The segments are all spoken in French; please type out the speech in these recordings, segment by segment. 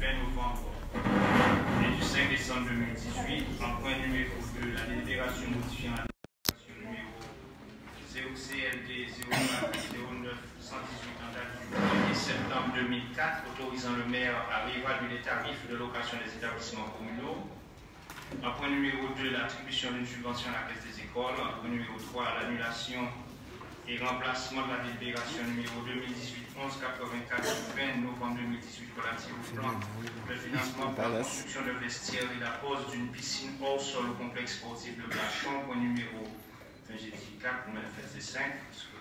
20 novembre et du 5 décembre 2018, en point numéro 2, la délibération modifiant la délibération numéro 0CLD 09 118 en date du 1er septembre 2004, autorisant le maire à réévaluer les tarifs de location des établissements communaux. En point numéro 2, l'attribution d'une subvention à la caisse des écoles. En point numéro 3, l'annulation et remplacement de la délibération numéro 2018-1184 du 20 novembre 2018 relative au plan de financement pour la construction de vestiaires et la pose d'une piscine hors sol au complexe sportif de Blachon. Point numéro, j'ai dit 4, mais en fait c'est 5, parce que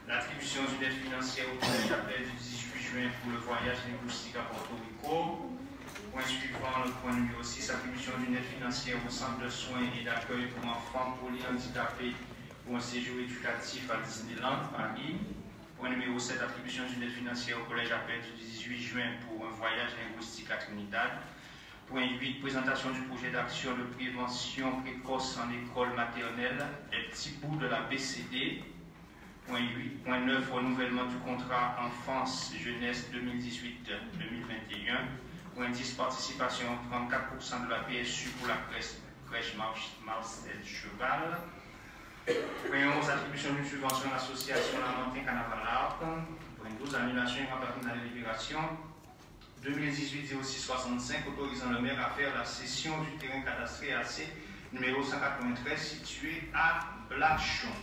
l'attribution d'une aide financière au collège appel du 18 juin pour le voyage linguistique à Porto Rico. Point suivant, le point numéro 6, attribution d'une aide financière au centre de soins et d'accueil pour enfants polyhandicapés pour un séjour éducatif à Disneyland, Paris. Point numéro 7, attribution d'une aide financière au collège appel du 18 juin pour un voyage linguistique à Trinidad. Point 8, présentation du projet d'action de prévention précoce en école maternelle, des petits bouts de la BCD. Point 8, point 9, renouvellement du contrat enfance-jeunesse 2018-2021. Point 10, participation 34% de la PSU pour la crèche Marcel Cheval. Point 11, attribution d'une subvention à l'association Lamentin Carnaval Art. Point 12, annulation et remplacement de la délibération 2018-06-65, autorisant le maire à faire la cession du terrain cadastré AC numéro 193 situé à Blachon.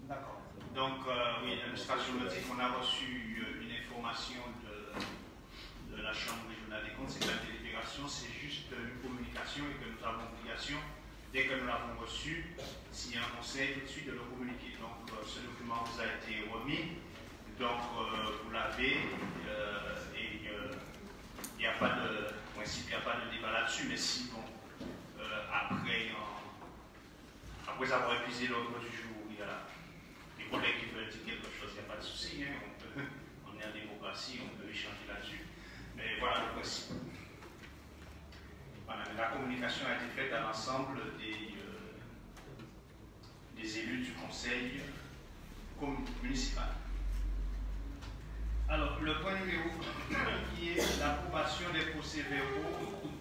D'accord. Donc, oui, l'administration me dit qu'on a reçu une information de la Chambre régionale des comptes, c'est que la délibération, c'est juste une communication et que nous avons l'obligation, dès que nous l'avons reçu, s'il y a un conseil, tout de suite de le communiquer. Donc, ce document vous a été remis, donc vous l'avez, et il n'y a pas de principe, il n'y a pas de débat là-dessus, mais si, bon, après avoir épuisé l'ordre du jour, il y a des collègues qui veulent dire quelque chose, il n'y a pas de souci, hein, on est en démocratie, on peut échanger là-dessus. Mais voilà le principe. Voilà, la communication a été faite à l'ensemble des élus du conseil municipal. Alors, le point numéro 1 qui est l'approbation des procès-verbaux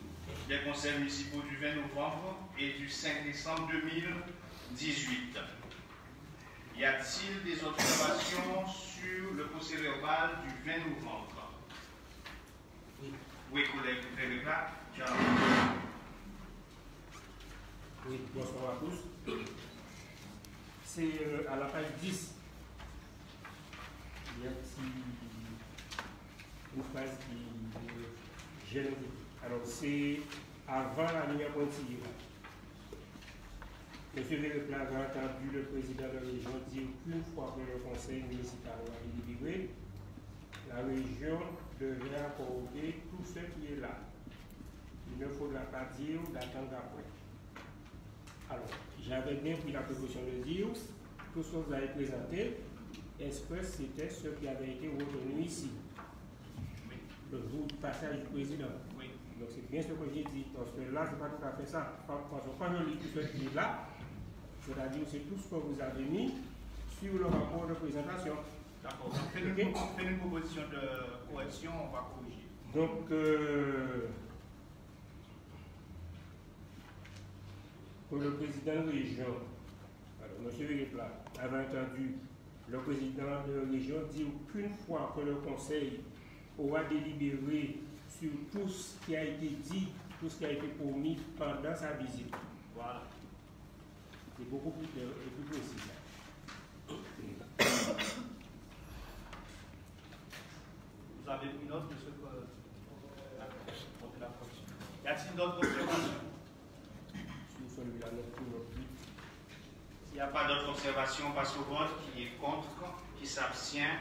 des conseils municipaux du 20 novembre et du 5 décembre 2018. Y a-t-il des observations sur le procès-verbal du 20 novembre? Oui, collègue Ferreira, tu as la parole. Oui, bonsoir à tous. C'est à la page 10. Il y a une phrase qui gêne. Alors, c'est avant la ligne pointillée. Monsieur Vélepla a entendu le président de la région dire qu'une fois que le conseil municipal a délibéré, la région devrait accorder tout ce qui est là. Il ne faudra pas dire d'attendre après. Alors, j'avais bien pris la précaution de dire tout ce que vous avez présenté, est-ce que c'était ce qui avait été retenu ici? Oui. Le jour du passage du président. Oui. Donc c'est bien ce que j'ai dit, parce que là, ce n'est pas tout à fait ça. Parce que quand je lis tout ce qui est là, c'est-à-dire c'est tout ce que vous avez mis sur le rapport de présentation. D'accord. Faites une proposition de correction, on va corriger. Donc, pour le président de région, alors M. Vélepla avait entendu le président de région dire qu'une fois que le conseil aura délibéré sur tout ce qui a été dit, tout ce qui a été promis pendant sa visite. Voilà. C'est beaucoup plus clair et plus précis. Vous avez une note de ce que... Y a-t-il d'autres observations? Sur celui-là, notre S'il n'y a pas d'autres observations, on passe au vote. Qui est contre, qui s'abstient,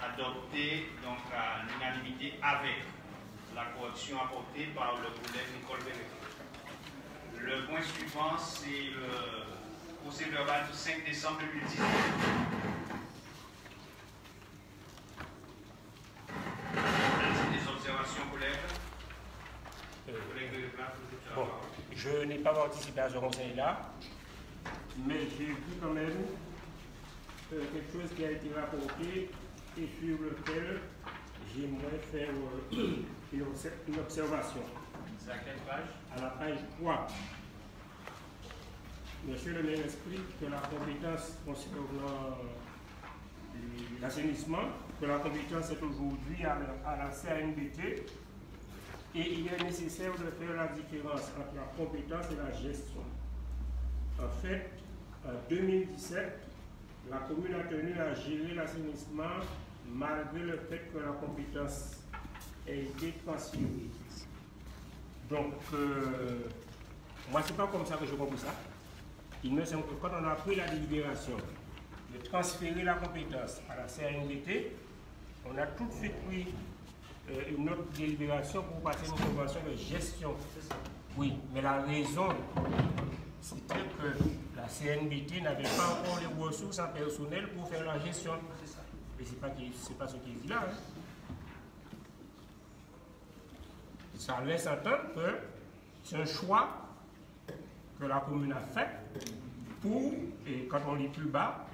adopté donc à l'unanimité avec la correction apportée par le collègue Nicole Béret. Le point suivant, c'est le procès verbal du 5 décembre 2019. Des observations, collègues. Bon, je n'ai pas participé à ce conseil-là, mais j'ai vu quand même quelque chose qui a été rapporté et sur lequel j'aimerais faire une observation. C'est à quelle page? À la page 3. Monsieur le maire explique que la compétence concernant l'assainissement, que la compétence est aujourd'hui à la CNBT et il est nécessaire de faire la différence entre la compétence et la gestion. En fait, en 2017, la commune a tenu à gérer l'assainissement malgré le fait que la compétence ait été transférée. Donc, moi, c'est pas comme ça que je comprends ça. Il me semble que quand on a pris la délibération de transférer la compétence à la CNBT, on a tout de suite pris une autre délibération pour passer une convention de gestion. Oui, mais la raison, c'était que la CNBT n'avait pas encore les ressources en personnel pour faire la gestion. Mais ce n'est pas ce qui est dit là. Hein. Ça laisse entendre que c'est un choix que la commune a fait pour, et quand on lit plus bas,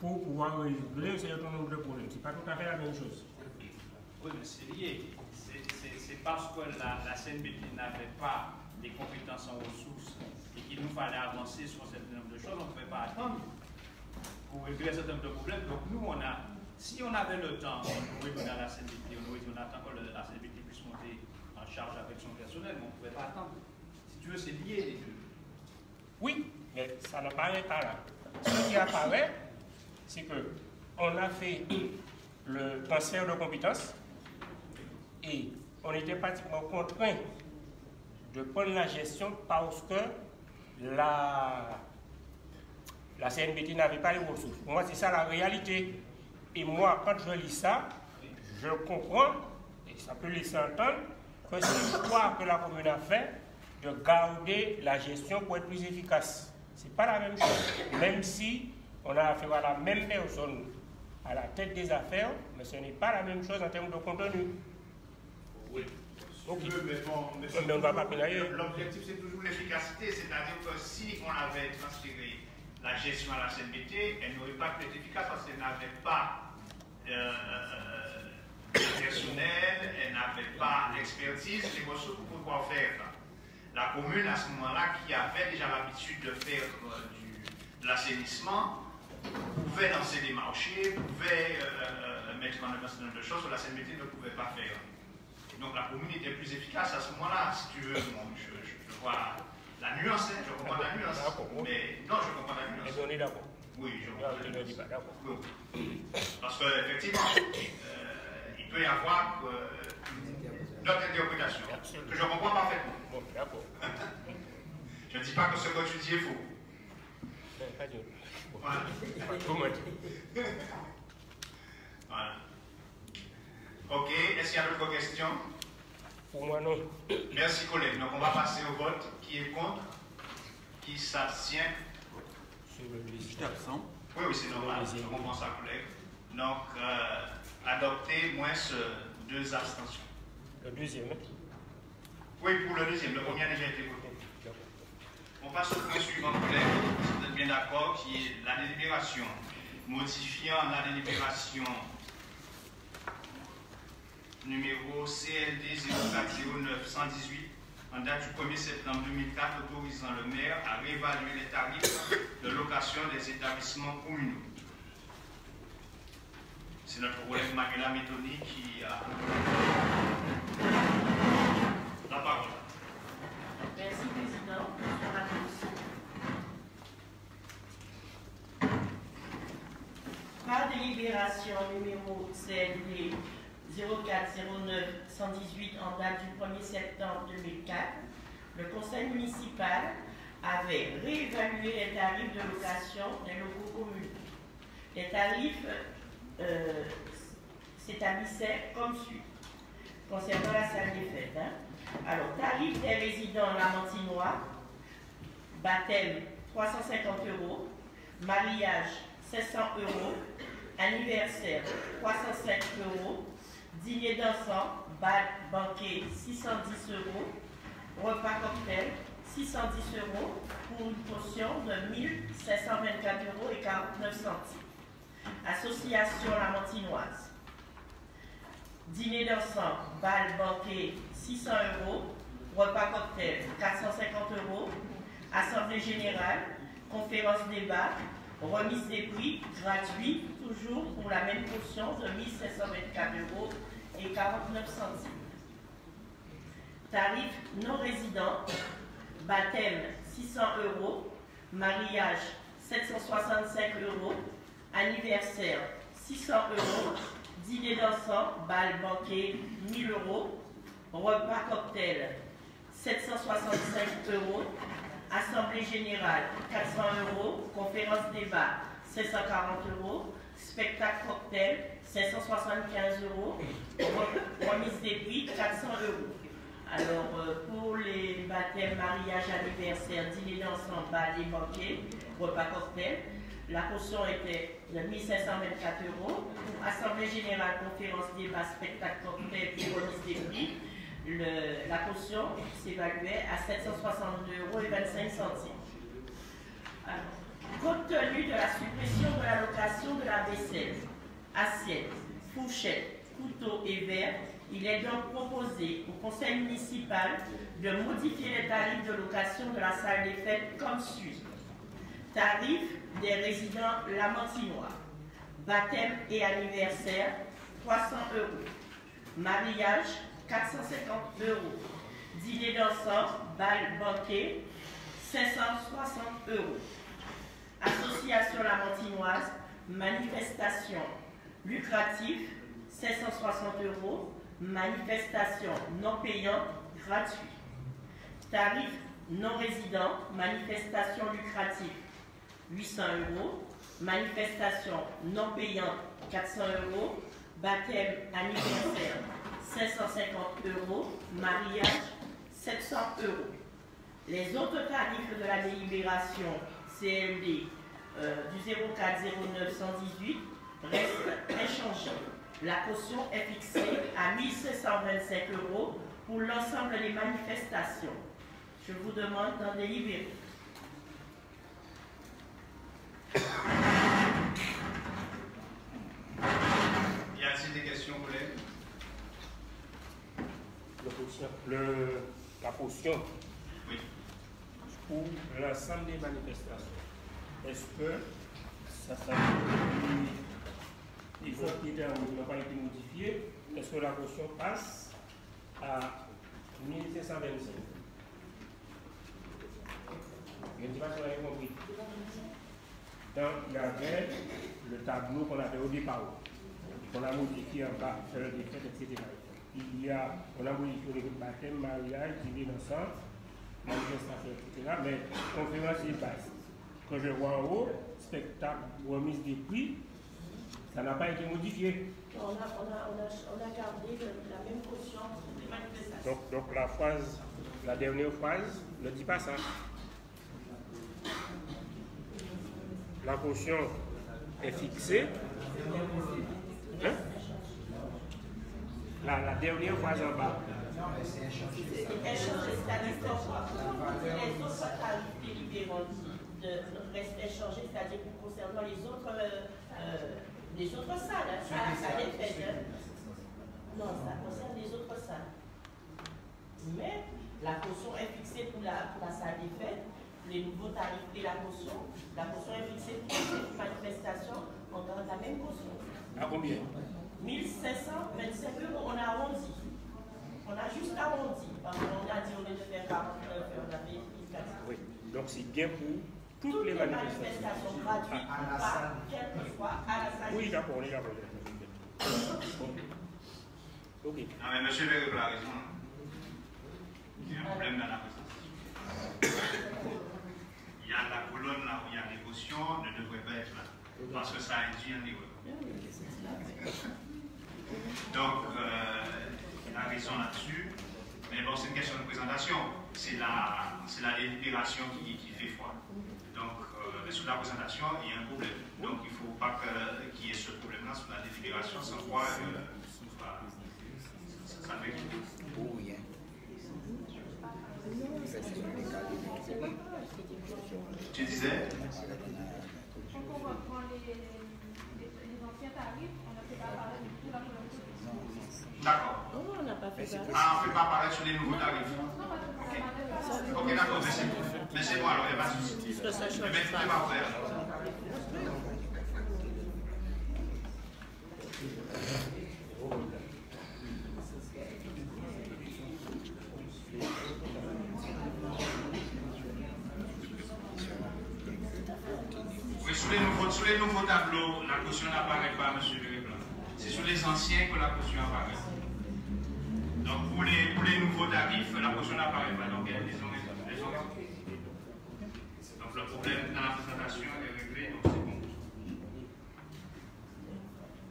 pour pouvoir régler un certain nombre de problèmes. Ce n'est pas tout à fait la même chose. Oui, mais c'est lié. C'est parce que la CNBT n'avait pas des compétences en ressources et qu'il nous fallait avancer sur un certain nombre de choses, on ne pouvait pas attendre pour régler un certain nombre de problèmes. Donc nous, si on avait le temps, on aurait donné à la CNBT, on aurait dit on attend que la CNBT puisse monter en charge avec son personnel, mais on ne pouvait pas attendre. Si tu veux, c'est lié les deux. Oui, mais ça n'apparaît pas là. Ce qui apparaît, c'est qu'on a fait le transfert de compétences et on était pratiquement contraint de prendre la gestion parce que la CNBT n'avait pas les ressources. Pour moi, c'est ça la réalité. Et moi, quand je lis ça, je comprends, et ça peut laisser entendre, que c'est le choix que la commune a fait de garder la gestion pour être plus efficace. Ce n'est pas la même chose. Même si on a affaire à la même personne à la tête des affaires, mais ce n'est pas la même chose en termes de contenu. Oui. Okay. Mais on va pas l'objectif, c'est toujours l'efficacité, c'est-à-dire que si on avait transféré la gestion à la CNBT, elle n'aurait pas pu être efficace parce qu'elle n'avait pas personnel, elle n'avait pas l'expertise, les ressources pour pouvoir faire. La commune, à ce moment-là, qui avait déjà l'habitude de faire de l'assainissement, pouvait lancer des marchés, pouvait mettre en œuvre un certain nombre de choses que la CNBT ne pouvait pas faire. Donc la commune était plus efficace à ce moment-là, si tu veux. Bon, je vois la nuance, hein, je comprends la nuance. Mais non, je comprends la nuance. On est d'accord. Oui, je comprends la nuance. D'accord. Parce qu'effectivement, il peut y avoir d'autres interprétations que je comprends parfaitement. Bon, d'accord. Je ne dis pas que ce que tu dis est faux. Voilà. Voilà. Ok, est-ce qu'il y a d'autres questions? Pour moi, non. Merci, collègue. Donc, on va passer au vote. Qui est contre? Qui s'abstient? Je suis absent. Oui, oui, c'est normal. Je comprends ça, collègue. Donc, adopté, moins 2 abstentions. Le deuxième? Oui, pour le deuxième. Le premier a déjà été voté. On passe au point suivant, collègue. Vous êtes bien d'accord, qui est la délibération. Modifiant la délibération numéro CLD 0409-118 en date du 1er septembre 2004 autorisant le maire à réévaluer les tarifs de location des établissements communaux. C'est notre collègue Manuela Métoni qui a la parole. Merci, Président. Bonsoir à tous. Par délibération numéro CLD 0409-118 en date du 1er septembre 2004, le Conseil municipal avait réévalué les tarifs de location des locaux communaux. Les tarifs s'établissaient comme suit, concernant la salle des fêtes. Alors, tarif des résidents lamantinois, baptême 350 €, mariage 700 €, anniversaire 305 €, dîner dansant, bal, banquet 610 €, repas cocktail 610 € pour une caution de 1724,49 €. Association lamantinoise. Dîner dansant, bal, banquet 600 €, repas cocktail 450 €, assemblée générale, conférence débat, remise des prix gratuits, toujours pour la même caution de 1724,49 €. Tarif non résident, baptême 600 €, mariage 765 €, anniversaire 600 €, dîner dansant, bal, banquet 1000 €, repas cocktail 765 €, assemblée générale 400 €, conférence débat 740 €, spectacle cocktail 575 €, remise des prix 400 €. Alors, pour les baptêmes, mariage, anniversaire, dîner dansant, bal et banquet, repas cocktail, la caution était de 1524 €. Pour assemblée générale, conférence, débat, spectacle, cocktail et remise des prix, la caution s'évaluait à 762,25 €. Alors, compte tenu de la suppression de la location de la vaisselle, assiette, fourchette, couteau et verre, il est donc proposé au conseil municipal de modifier les tarifs de location de la salle des fêtes comme suit. Tarif des résidents lamantinois. Baptême et anniversaire, 300 €. Mariage, 450 €. Dîner dansant, bal, banquet, 560 €. Association lamantinoise, manifestation lucrative, 760 €. Manifestation non payante, gratuite. Tarif non résident, manifestation lucrative, 800 €. Manifestation non payante, 400 €. Baptême, anniversaire, 550 €. Mariage, 700 €. Les autres tarifs de la délibération CLD du 04-09-118 restent inchangés. La caution est fixée à 1725 € pour l'ensemble des manifestations. Je vous demande d'en délibérer. Y a-t-il des questions, collègues? La caution Oui. pour l'ensemble des manifestations. Est-ce que ça les autres critères n'ont pas été modifiés? Est-ce que la caution passe à 1725? Je ne sais pas si vous avez compris. Donc, il y avait le tableau qu'on avait au départ, qu'on a modifié en bas, faire le décret, etc. On a modifié le baptême, mariage, dîner dansant, manifestation, etc. Mais conférence et base. Quand je vois en haut, spectacle, remise des prix, ça n'a pas été modifié. On a gardé la même caution pour les manifestations. Donc la dernière phrase ne dit pas ça. La caution est fixée. Hein? La dernière phrase en bas. C'est échangé, c'est-à-dire que les autres tarifs délibérants restent échangés, c'est-à-dire concernant les autres salles. Ça les fait. Non, ça concerne les autres salles. Mais la caution est fixée pour la salle des fêtes, les nouveaux tarifs et la caution est fixée pour les manifestations, on garde la même caution. À combien? 1725 €, on a arrondi. On a juste arrondi. Parce qu'on a dit au lieu de faire 49, on a fait 14. Oui, donc c'est bien pour toutes les manifestations gratuites, pas quelquefois à la salle. Oui, d'accord, on est d'accord. Ok. Non, mais monsieur le règle a raison. Il y a un problème dans la présentation. il y a la colonne là où il y a les cautions ne devrait pas être là. Parce que ça induit un erreur. Donc, il a raison là-dessus. Mais bon, c'est une question de présentation. C'est la délibération qui fait foi. Donc, sous la présentation, il y a un problème. Donc, il ne faut pas qu'il y ait ce problème-là sous la délibération, sans quoi ça fait qu'il Tu disais? Quand on reprend les anciens tarifs, on ne fait pas parler du tout la colonne. D'accord. On n'a pas fait ça. Ah, on ne fait pas apparaître sur les nouveaux tarifs. Ok. Ok, d'accord, mais c'est moi, alors il n'y a pas de souci. Mais mettez pas ouvert. Oui, sur les nouveaux tableaux, la caution n'apparaît pas, monsieur le Réblanc. C'est sur les anciens que la caution apparaît. Donc pour les nouveaux tarifs, la caution n'apparaît pas. Donc ils ont raison. Donc le problème dans la présentation est réglé, donc c'est bon. De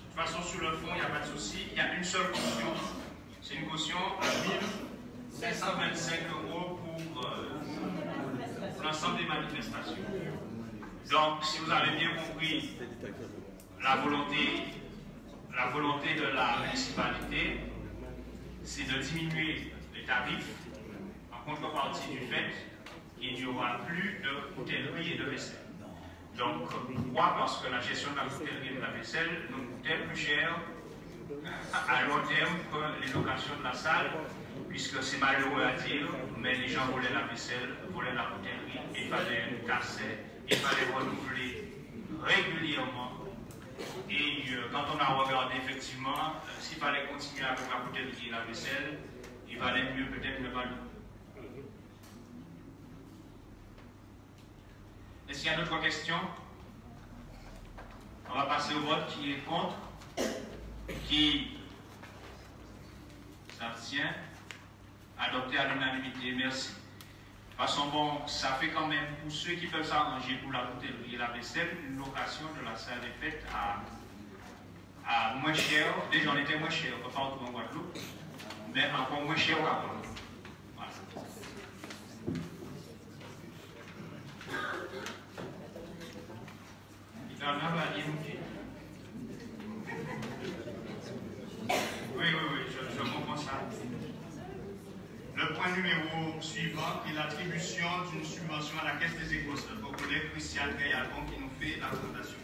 toute façon, sur le fond, il n'y a pas de souci. Il y a une seule caution. C'est une caution à 1 525 € pour l'ensemble des manifestations. Donc, si vous avez bien compris la volonté de la municipalité, c'est de diminuer les tarifs en contrepartie du fait qu'il n'y aura plus de coutellerie et de vaisselle. Donc, pourquoi? Parce que la gestion de la coutellerie et de la vaisselle nous coûtait plus cher à long terme que les locations de la salle, puisque c'est malheureux à dire, mais les gens volaient la vaisselle, volaient la coutellerie, il fallait casser, il fallait renouveler régulièrement. Et quand on a regardé effectivement, s'il fallait continuer avec la coutellerie et la vaisselle, il valait mieux peut-être ne pas le. Est-ce qu'il y a d'autres questions? On va passer au vote. Qui est contre? Qui s'abstient? Adopté à l'unanimité. Merci. De toute façon, bon, ça fait quand même, pour ceux qui peuvent s'arranger pour la coutellerie et la vaisselle, une location de la salle est faite à moins cher. Déjà, on était moins cher, pas partout en Guadeloupe, mais encore moins cher qu'avant. Voilà. Oui, je comprends ça. Le point numéro suivant est l'attribution d'une subvention à la Caisse des écoles. Notre collègue Christian Gayalbon qui nous fait la présentation.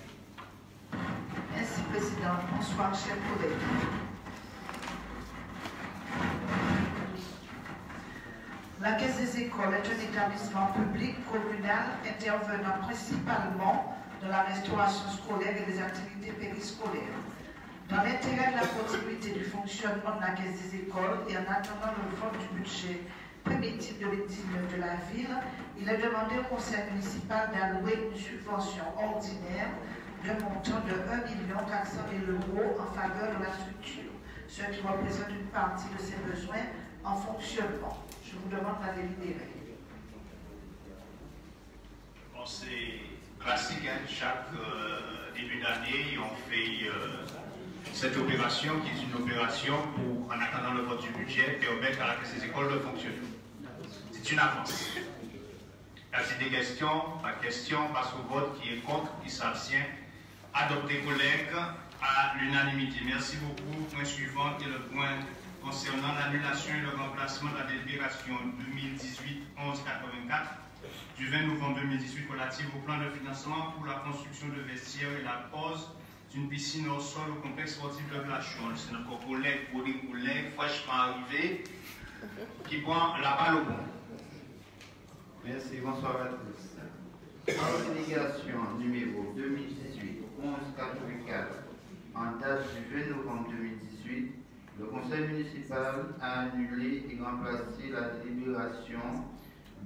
Merci, Président. Bonsoir, chers collègues. La Caisse des écoles est un établissement public communal intervenant principalement dans la restauration scolaire et des activités périscolaires. Dans l'intérêt de la continuité du fonctionnement de la Caisse des écoles et en attendant le vote du budget primitif de l'édition de la ville, il est demandé au conseil municipal d'allouer une subvention ordinaire d'un montant de 1 400 000 € en faveur de la structure, ce qui représente une partie de ses besoins en fonctionnement. Je vous demande de la délibérer. Bon, c'est classique, hein? Chaque début d'année, on fait cette opération qui est une opération pour, en attendant le vote du budget, permettre à la Caisse des écoles de fonctionner. C'est une avance. Là, c'est des questions, pas de questions, on passe au vote. Qui est contre, qui s'abstient. Adopté, collègues, à l'unanimité. Merci beaucoup. Point suivant est le point concernant l'annulation et le remplacement de la délibération 2018-1184 du 20 novembre 2018 relative au plan de financement pour la construction de vestiaires et la pose d'une piscine au sol au complexe sportif de Blachon. C'est notre collègue, fraîchement arrivé, qui prend la balle au bon. Merci, bonsoir à tous. Dans la délégation numéro 2018-1184, en date du 20 novembre 2018, le conseil municipal a annulé et remplacé la délibération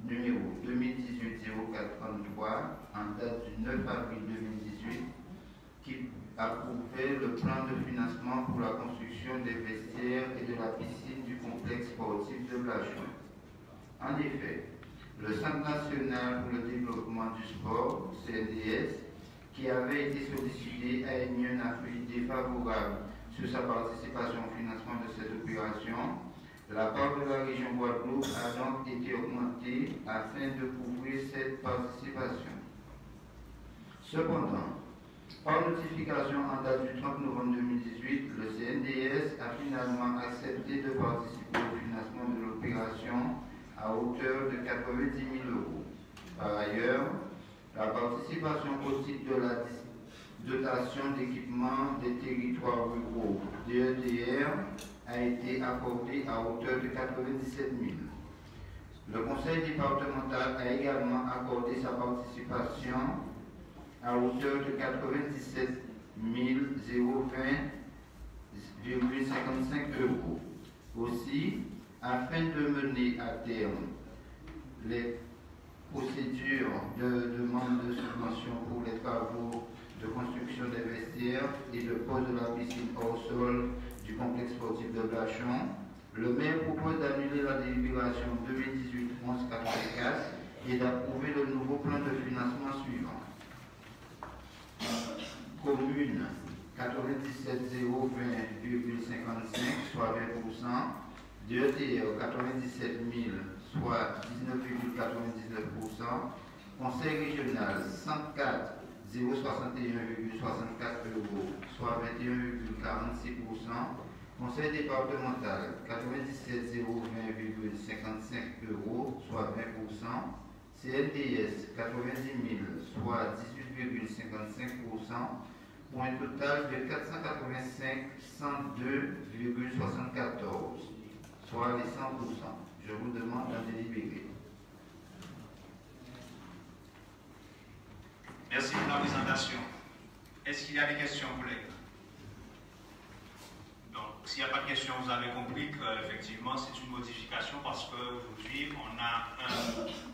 numéro 2018-0433, en date du 9 avril 2018, qui approuvait le plan de financement pour la construction des vestiaires et de la piscine du complexe sportif de Blachon. En effet, le Centre national pour le développement du sport, CNDS, qui avait été sollicité, a émis un avis défavorable sur sa participation au financement de cette opération. La part de la région Guadeloupe a donc été augmentée afin de couvrir cette participation. Cependant, par notification en date du 30 novembre 2018, le CNDS a finalement accepté de participer au financement de l'opération à hauteur de 90 000 €. Par ailleurs, la participation au titre de la dotation d'équipement des territoires ruraux, DETR, a été accordée à hauteur de 97 000 €. Le conseil départemental a également accordé sa participation à hauteur de 97 020,55 €. Aussi, afin de mener à terme les procédures de demande de subvention pour les travaux de construction des vestiaires et de pose de la piscine hors sol du complexe sportif de Blachon, le maire propose d'annuler la délibération 2018-1184 et d'approuver le nouveau plan de financement suivant. Commune 97 020,55, soit 20%, DETR 97 000, soit 19,99%, Conseil régional 104 061,64 €, soit 21,46%, Conseil départemental 97 020,55 €, soit 20%, CNDS 90 000, soit 18,55%, pour un total de 485 102,74, soit les 100%. Je vous demande d'en délibérer. Merci pour la présentation. Est-ce qu'il y a des questions, collègues? Donc, s'il n'y a pas de questions, vous avez compris qu'effectivement, c'est une modification parce qu'aujourd'hui, on a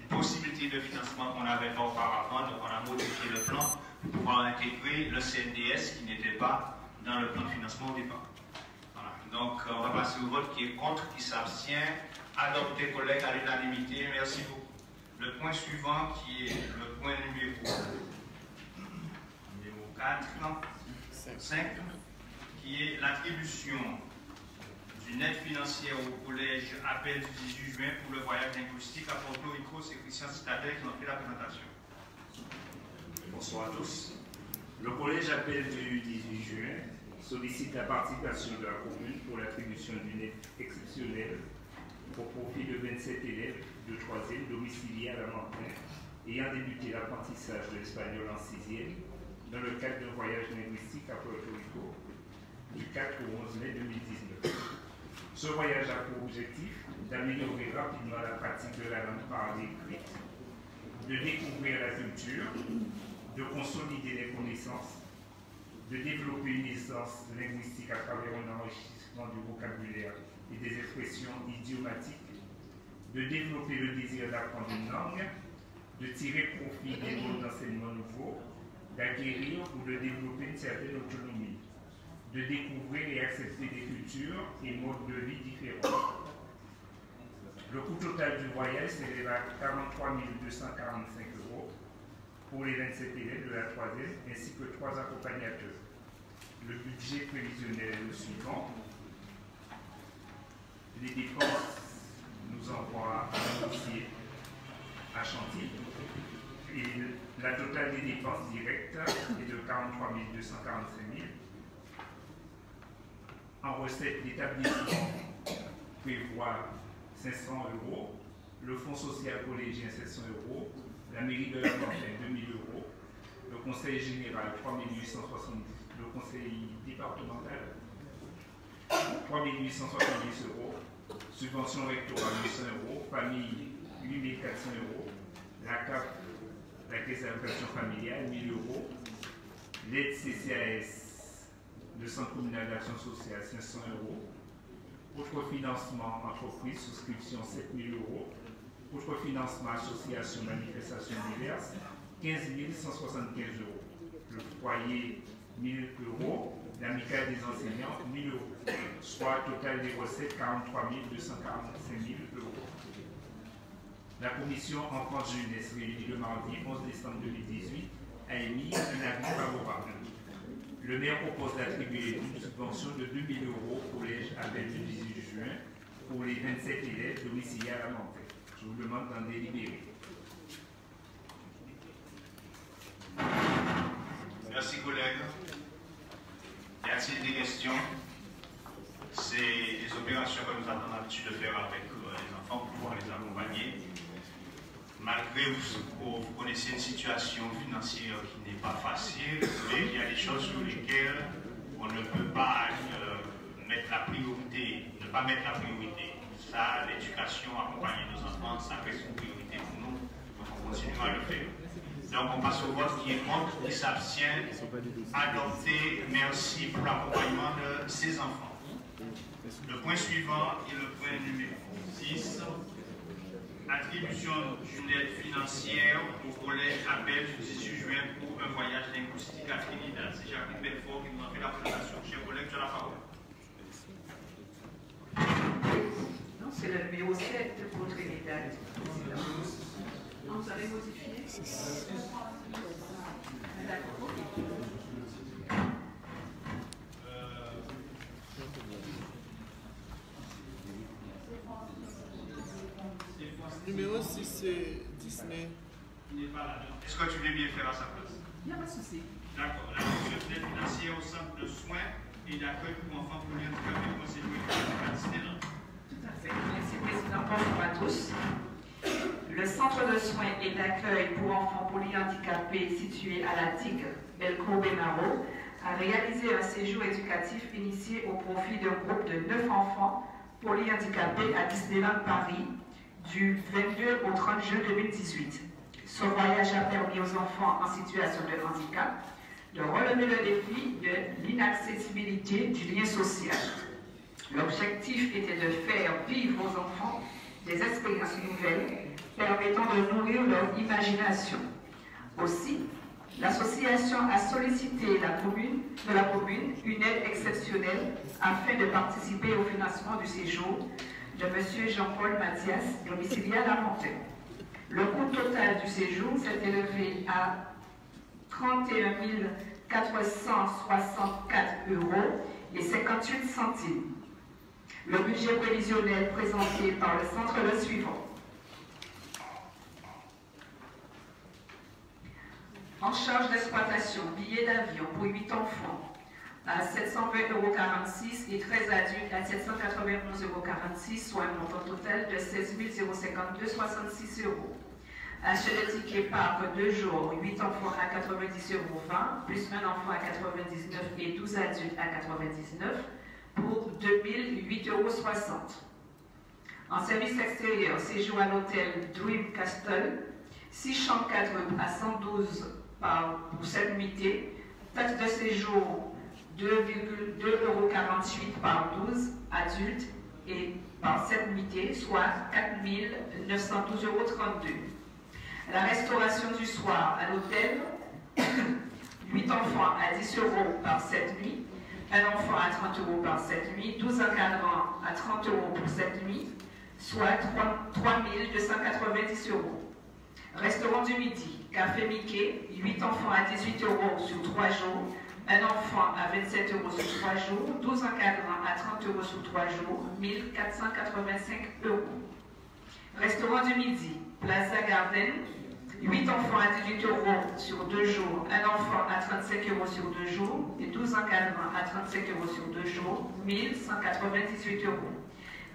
une possibilité de financement qu'on n'avait pas auparavant, donc on a modifié le plan pour pouvoir intégrer le CNDS qui n'était pas dans le plan de financement au départ. Voilà. Donc, on va passer au vote qui est contre, qui s'abstient. Adopté, collègues, à l'unanimité. Merci beaucoup. Le point suivant qui est le point numéro 4, 5, qui est l'attribution d'une aide financière au collège Appel du 18 juin pour le voyage linguistique à Porto Rico. C'est Christian Citadel qui en fait la présentation. Bonsoir à tous. Le collège Appel du 18 juin sollicite la participation de la commune pour l'attribution d'une aide exceptionnelle au profit de 27 élèves de 3e domiciliés à la Montagne ayant débuté l'apprentissage de l'espagnol en 6e dans le cadre d'un voyage linguistique à Porto Rico du 4 au 11 mai 2019. Ce voyage a pour objectif d'améliorer rapidement la pratique de la langue parlée écrite, de découvrir la culture, de consolider les connaissances, de développer une aisance linguistique à travers un enrichissement du vocabulaire et des expressions idiomatiques, de développer le désir d'apprendre une langue, de tirer profit des modes d'enseignement nouveaux, d'acquérir ou de développer une certaine autonomie, de découvrir et accepter des cultures et modes de vie différents. Le coût total du voyage s'élève à 43 245 € pour les 27 élèves de la 3e ainsi que 3 accompagnateurs. Le budget prévisionnel est le suivant. Les dépenses nous envoient un dossier à Chantilly. Et la totale des dépenses directes est de 43 245 000. En recette, l'établissement prévoit 500 €, le fonds social collégien 700 €, la mairie de la Montagne 2 000 €, le conseil général 3 870, le conseil départemental 3 870 €, subvention rectorale 800 €, famille 8 400 €, la CAF, la caisse d'allocation familiale 1 000 €, l'aide CCAS, le centre communal d'action sociale 500 €, autre financement entreprise, souscription 7 000 €, autre financement association, manifestation diverses 15 175 €, le foyer 1 000 €, l'amicale des enseignants 1 000 €, soit total des recettes 43 245 000 €. La commission enfance-jeunesse réunie le mardi 11 décembre 2018 a émis un avis favorable. Le maire propose d'attribuer une subvention de 2 000 € au collège Abel du 18 juin pour les 27 élèves domiciliés à la Montagne. Je vous demande d'en délibérer. Merci collègues. Y a-t-il des questions? C'est des opérations que nous avons l'habitude de faire avec les enfants pour pouvoir les accompagner. Malgré vous connaissez une situation financière qui n'est pas facile, mais il y a des choses sur lesquelles on ne peut pas mettre la priorité, ne pas mettre la priorité. Ça, l'éducation, accompagner nos enfants, ça reste une priorité pour nous. Donc on continue à le faire. Donc on passe au vote qui est contre, qui s'abstient. Adopté, merci pour l'accompagnement de ces enfants. Le point suivant est le point numéro 10. Attribution d'une aide financière au collège Abel du 18 juin pour un voyage linguistique à Trinidad. C'est Jacqueline Belfort qui nous a fait la présentation. Chers collègues, tu as la parole. Non, c'est le numéro 7 pour Trinidad. Non, vous avez modifié? D'accord. Numéro 6, c'est Disney. Il n'est pas là. Est-ce que tu veux bien faire à sa place? Il n'y a pas de souci. D'accord. La mission d'aide financière au centre de soins et d'accueil pour enfants polyhandicapés du conseil municipal de Disneyland. Tout à fait. Merci, Président. Bonjour à tous. Le centre de soins et d'accueil pour enfants polyhandicapés situé à la digue Belco Benaro a réalisé un séjour éducatif initié au profit d'un groupe de 9 enfants polyhandicapés à Disneyland Paris du 22 au 30 juin 2018. Ce voyage a permis aux enfants en situation de handicap de relever le défi de l'inaccessibilité du lien social. L'objectif était de faire vivre aux enfants des expériences nouvelles permettant de nourrir leur imagination. Aussi, l'association a sollicité de la commune une aide exceptionnelle afin de participer au financement du séjour de M. Jean-Paul Mathias, domicilié à la Montagne. Le coût total du séjour s'est élevé à 31 464 € et 58 centimes. Le budget prévisionnel présenté par le centre est le suivant. En charge d'exploitation, billets d'avion pour 8 enfants à 720,46 € et 13 adultes à 791,46 €, soit un montant total de 16 052,66 €. Achat de tickets par 2 jours, 8 enfants à 90,20 €, plus un enfant à 99 € et 12 adultes à 99 € pour 2 008,60 €. En service extérieur, séjour à l'hôtel Dream Castle, 6 chambres 4 à 112 pour 7 nuitées, taxe de séjour 2,48 € par 12 adultes et par 7 nuitées, soit 4 912,32 €. La restauration du soir à l'hôtel, 8 enfants à 10 € par 7 nuits, un enfant à 30 € par 7 nuits, 12 encadrants à 30 € pour 7 nuits, soit 3 290 €. Restaurant du midi, café Mickey, 8 enfants à 18 € sur 3 jours, un enfant à 27 € sur 3 jours, 12 encadrants à 30 € sur 3 jours, 1 485 €. Restaurant du midi, Plaza Garden, 8 enfants à 18 € sur 2 jours, un enfant à 35 € sur 2 jours et 12 encadrants à 35 € sur 2 jours, 1 198 €.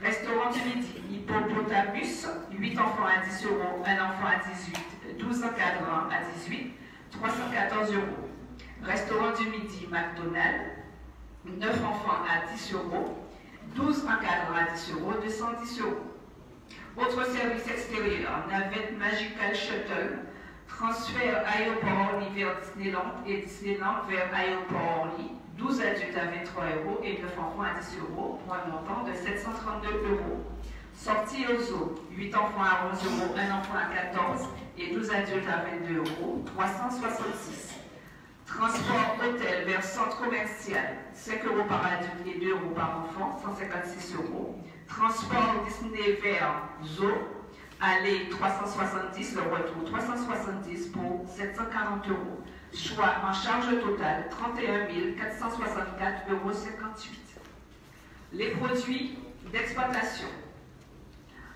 Restaurant du midi, Hippopotamus, 8 enfants à 10 €, un enfant à 18, 12 encadrants à 18, 314 €. Restaurant du midi, McDonald's, 9 enfants à 10 €, 12 encadrants à 10 €, 210 €. Autre service extérieur, navette Magical Shuttle, transfert aéroport Orly vers Disneyland et Disneyland vers aéroport Orly, 12 adultes à 23 € et 9 enfants à 10 € pour un montant de 732 €. Sortie au zoo, 8 enfants à 11 €, un enfant à 14 et 12 adultes à 22 €, 366. Transport hôtel vers centre commercial, 5 € par adulte et 2 € par enfant, 156 €. Transport Disney vers zoo, aller 370, le retour 370 pour 740 €, soit en charge totale 31 464,58 €. Les produits d'exploitation.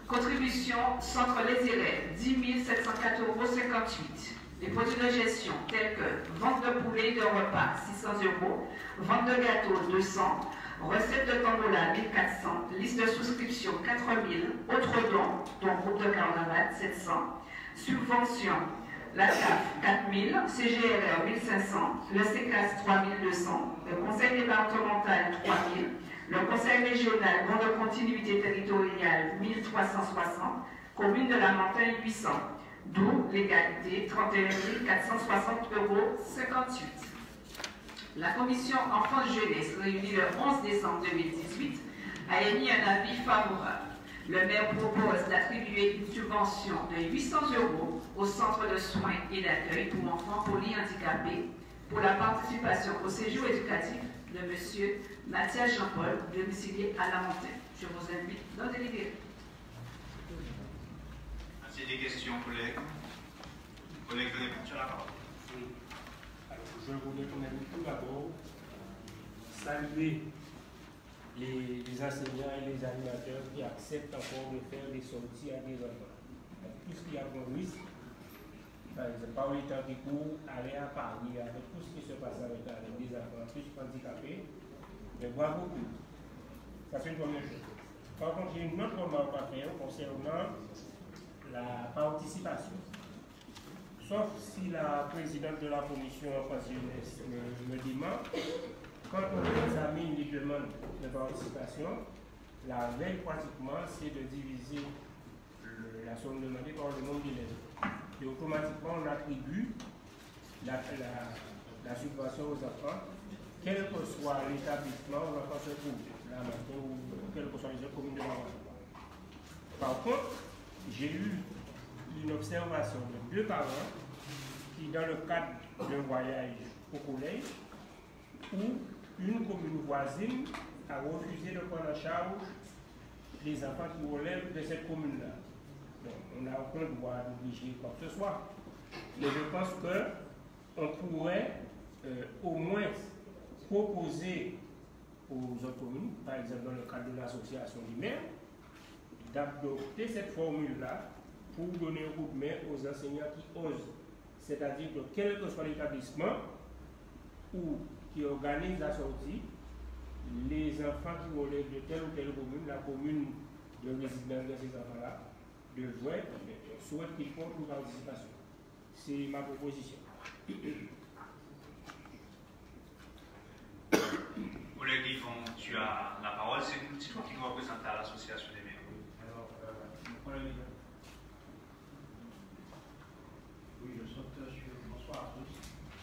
Contribution Centre Les Irets, 10 704,58 €. Les produits de gestion tels que vente de poulet et de repas, 600 €, vente de gâteaux, 200 €, recette de tombola, 1400 €, liste de souscription, 4000 €, autres dons, dont groupe de carnaval, 700 €, subvention, la CAF, 4000 €, CGRR, 1500 €, le CECAS, 3200 €, le conseil départemental, 3000 €, le conseil régional, bon de continuité territoriale, 1360 €, commune de la Montagne, 800 €. D'où l'égalité, 31 460,58 €. La commission enfants-jeunesse, réunie le 11 décembre 2018, a émis un avis favorable. Le maire propose d'attribuer une subvention de 800 € au centre de soins et d'accueil pour enfants polyhandicapés pour la participation au séjour éducatif de M. Mathias Jean-Paul, domicilié à La Montagne. Je vous invite d'en délibérer. Merci. Des questions, collègues? Collègues, tu as la parole. Oui. Alors, je voudrais quand même tout d'abord saluer les enseignants et les animateurs qui acceptent encore de faire des sorties à des enfants. Tout ce qui a un risque, par exemple, par les temps qui courent, aller à Paris, avec tout ce qui se passe avec des enfants plus handicapés, mais bravo pour vous. Ça, c'est une première chose. Par contre, j'ai une autre remarque à faire concernant la participation. Sauf si la présidente de la commission enfants-jeunesse me demande, quand on examine les demandes de participation, la règle pratiquement, c'est de diviser la somme demandée par le nombre d'élèves. Et automatiquement, on attribue la subvention aux enfants, quel que soit l'établissement où l'enfant se trouve, la maison ou quelle que soit les autres communes de la maison. Par contre, j'ai eu une observation de 2 parents qui, dans le cadre d'un voyage au collège, où une commune voisine a refusé de prendre en charge les enfants qui relèvent de cette commune-là. On n'a aucun droit d'obliger quoi que ce soit. Mais je pense qu'on pourrait au moins proposer aux autres communes, par exemple dans le cadre de l'association des maires, d'adopter cette formule-là pour donner un coup de main aux enseignants qui osent. C'est-à-dire que quel que soit l'établissement ou qui organise la sortie, les enfants qui relèvent de telle ou telle commune, la commune de résidence de ces enfants-là, devraient souhaiter qu'ils font une participation. C'est ma proposition. Collègue Yvon, tu as la parole. C'est toi qui nous représente à l'association des maires. Alors, collègue Yvon. Oui, bonsoir à tous.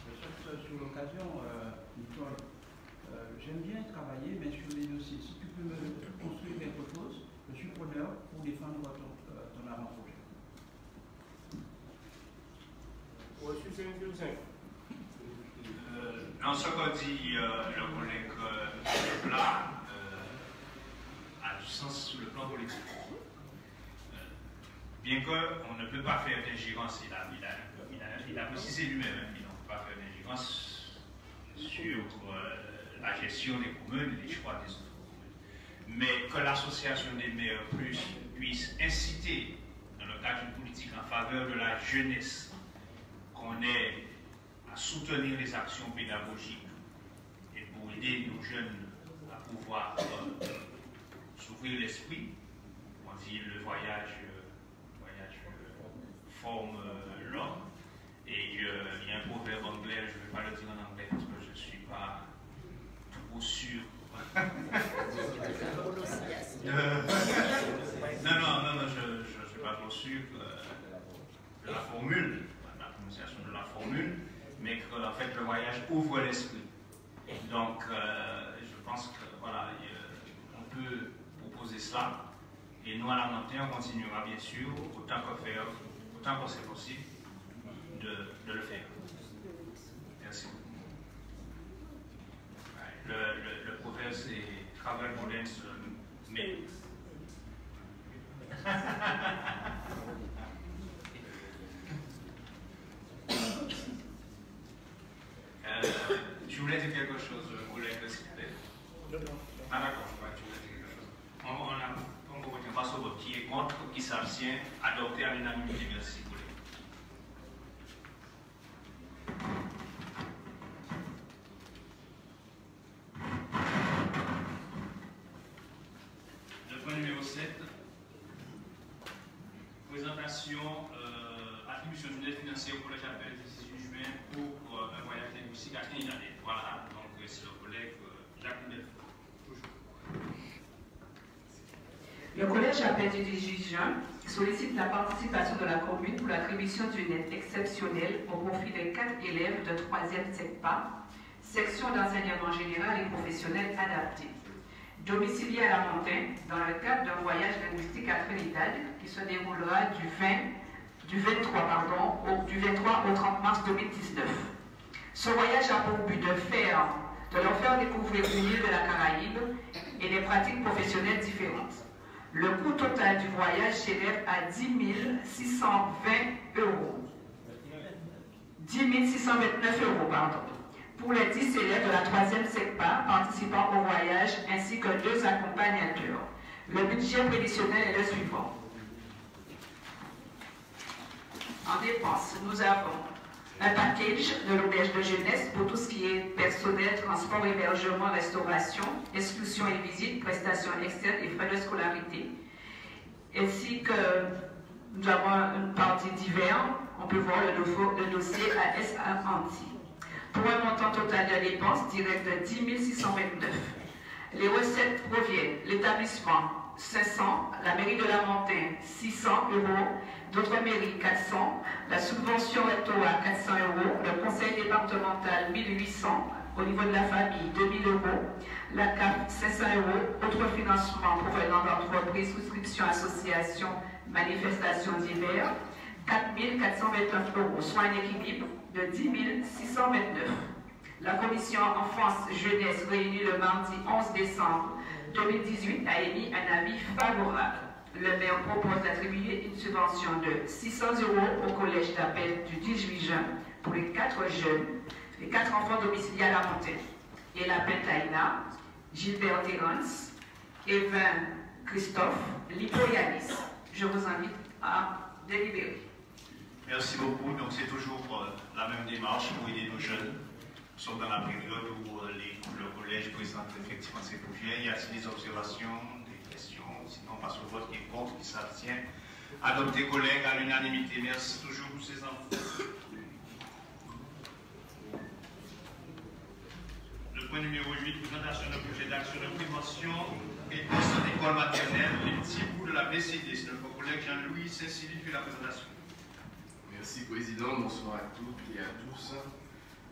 Je saute sur l'occasion, Nicole. J'aime bien travailler, mais sur les dossiers. Si tu peux me construire quelque chose, je suis preneur pour défendre ton avant-projet. Dans ce qu'a dit le collègue là, a du sens sur le plan politique. Bien qu'on ne peut pas faire d'ingérence, il a précisé lui-même, il ne peut pas faire d'ingérence sur la gestion des communes et les choix des autres communes. Mais que l'association des maires puisse inciter, dans le cadre d'une politique en faveur de la jeunesse, qu'on ait à soutenir les actions pédagogiques et pour aider nos jeunes à pouvoir s'ouvrir l'esprit. On dit le voyage forme l'homme. Et il y a un proverbe anglais, je ne vais pas le dire en anglais parce que je ne suis pas trop sûr. Non, je ne suis pas trop sûr de la formule, la prononciation de la formule, mais qu'en fait le voyage ouvre l'esprit. Donc je pense que voilà, on peut proposer cela. Et nous à la Montagne, on continuera bien sûr, autant que c'est possible, de le faire. Merci. Le proverbe c'est travel prudence, mais. Tu voulais dire quelque chose, collègue, s'il te plaît? Non. Ah d'accord, tu voulais dire quelque chose. On passe au vote. Qui est contre, qui s'abstient, adopté à l'unanimité. Merci, collègue. Le point numéro 7. Présentation, attribution d'une aide financière au collège appel du 18 juin pour un voyage linguistique à Trinidad. Voilà, donc c'est le collègue Jacques Neuf. Le collège appel du 18 juin sollicite la participation de la commune pour l'attribution d'une aide exceptionnelle au profit des 4 élèves de 3e SECPA, section d'enseignement général et professionnel adapté, domiciliés à la montagne dans le cadre d'un voyage linguistique à Trinidad qui se déroulera du 23 au 30 mars 2019. Ce voyage a pour but de leur faire découvrir une île de la Caraïbe et des pratiques professionnelles différentes. Le coût total du voyage s'élève à 10 620 euros. 10 629 euros, pour les 10 élèves de la 3e SECPA participant au voyage ainsi que 2 accompagnateurs. Le budget prévisionnel est le suivant. En dépenses, nous avons un package de l'auberge de jeunesse pour tout ce qui est personnel, transport, hébergement, restauration, excursion et visite, prestations externes et frais de scolarité. Ainsi que nous avons une partie divers, on peut voir le dossier AS Anti. Pour un montant total de dépenses directes de 10 629. Les recettes proviennent l'établissement 500, la mairie de la Montagne 600 euros, d'autres mairies 400, la subvention rectorat 400 euros, le conseil départemental 1800, au niveau de la famille 2000 euros, la CAF 500 euros, autres financements provenant d'entreprises, souscriptions, associations, manifestations divers 4 429 euros, soit un équilibre de 10 629. La commission enfance-jeunesse réunie le mardi 11 décembre 2018 a émis un avis favorable. Le maire propose d'attribuer une subvention de 600 euros au collège d'appel du 18 juin pour les 4 jeunes, les 4 enfants domiciliés à la Montagne. Et la Pentaïna, Gilbert Terence, Evin Christophe, Lipo Yanis. Je vous invite à délibérer. Merci beaucoup. Donc c'est toujours la même démarche pour aider nos jeunes. Nous sommes dans la période où le collège présente effectivement ses projets. Y a-t-il des observations, des questions? Sinon, on passe au vote. Qui est contre, qui s'abstient. Adopté, collègues, à l'unanimité. Merci toujours pour ces enfants. Le point numéro 8, présentation d'un projet d'action de prévention et de l'école maternelle, les petits bouts de la BCD. C'est notre collègue Jean-Louis Saint-Sylvie qui fait la présentation. Merci Président, bonsoir à toutes et à tous.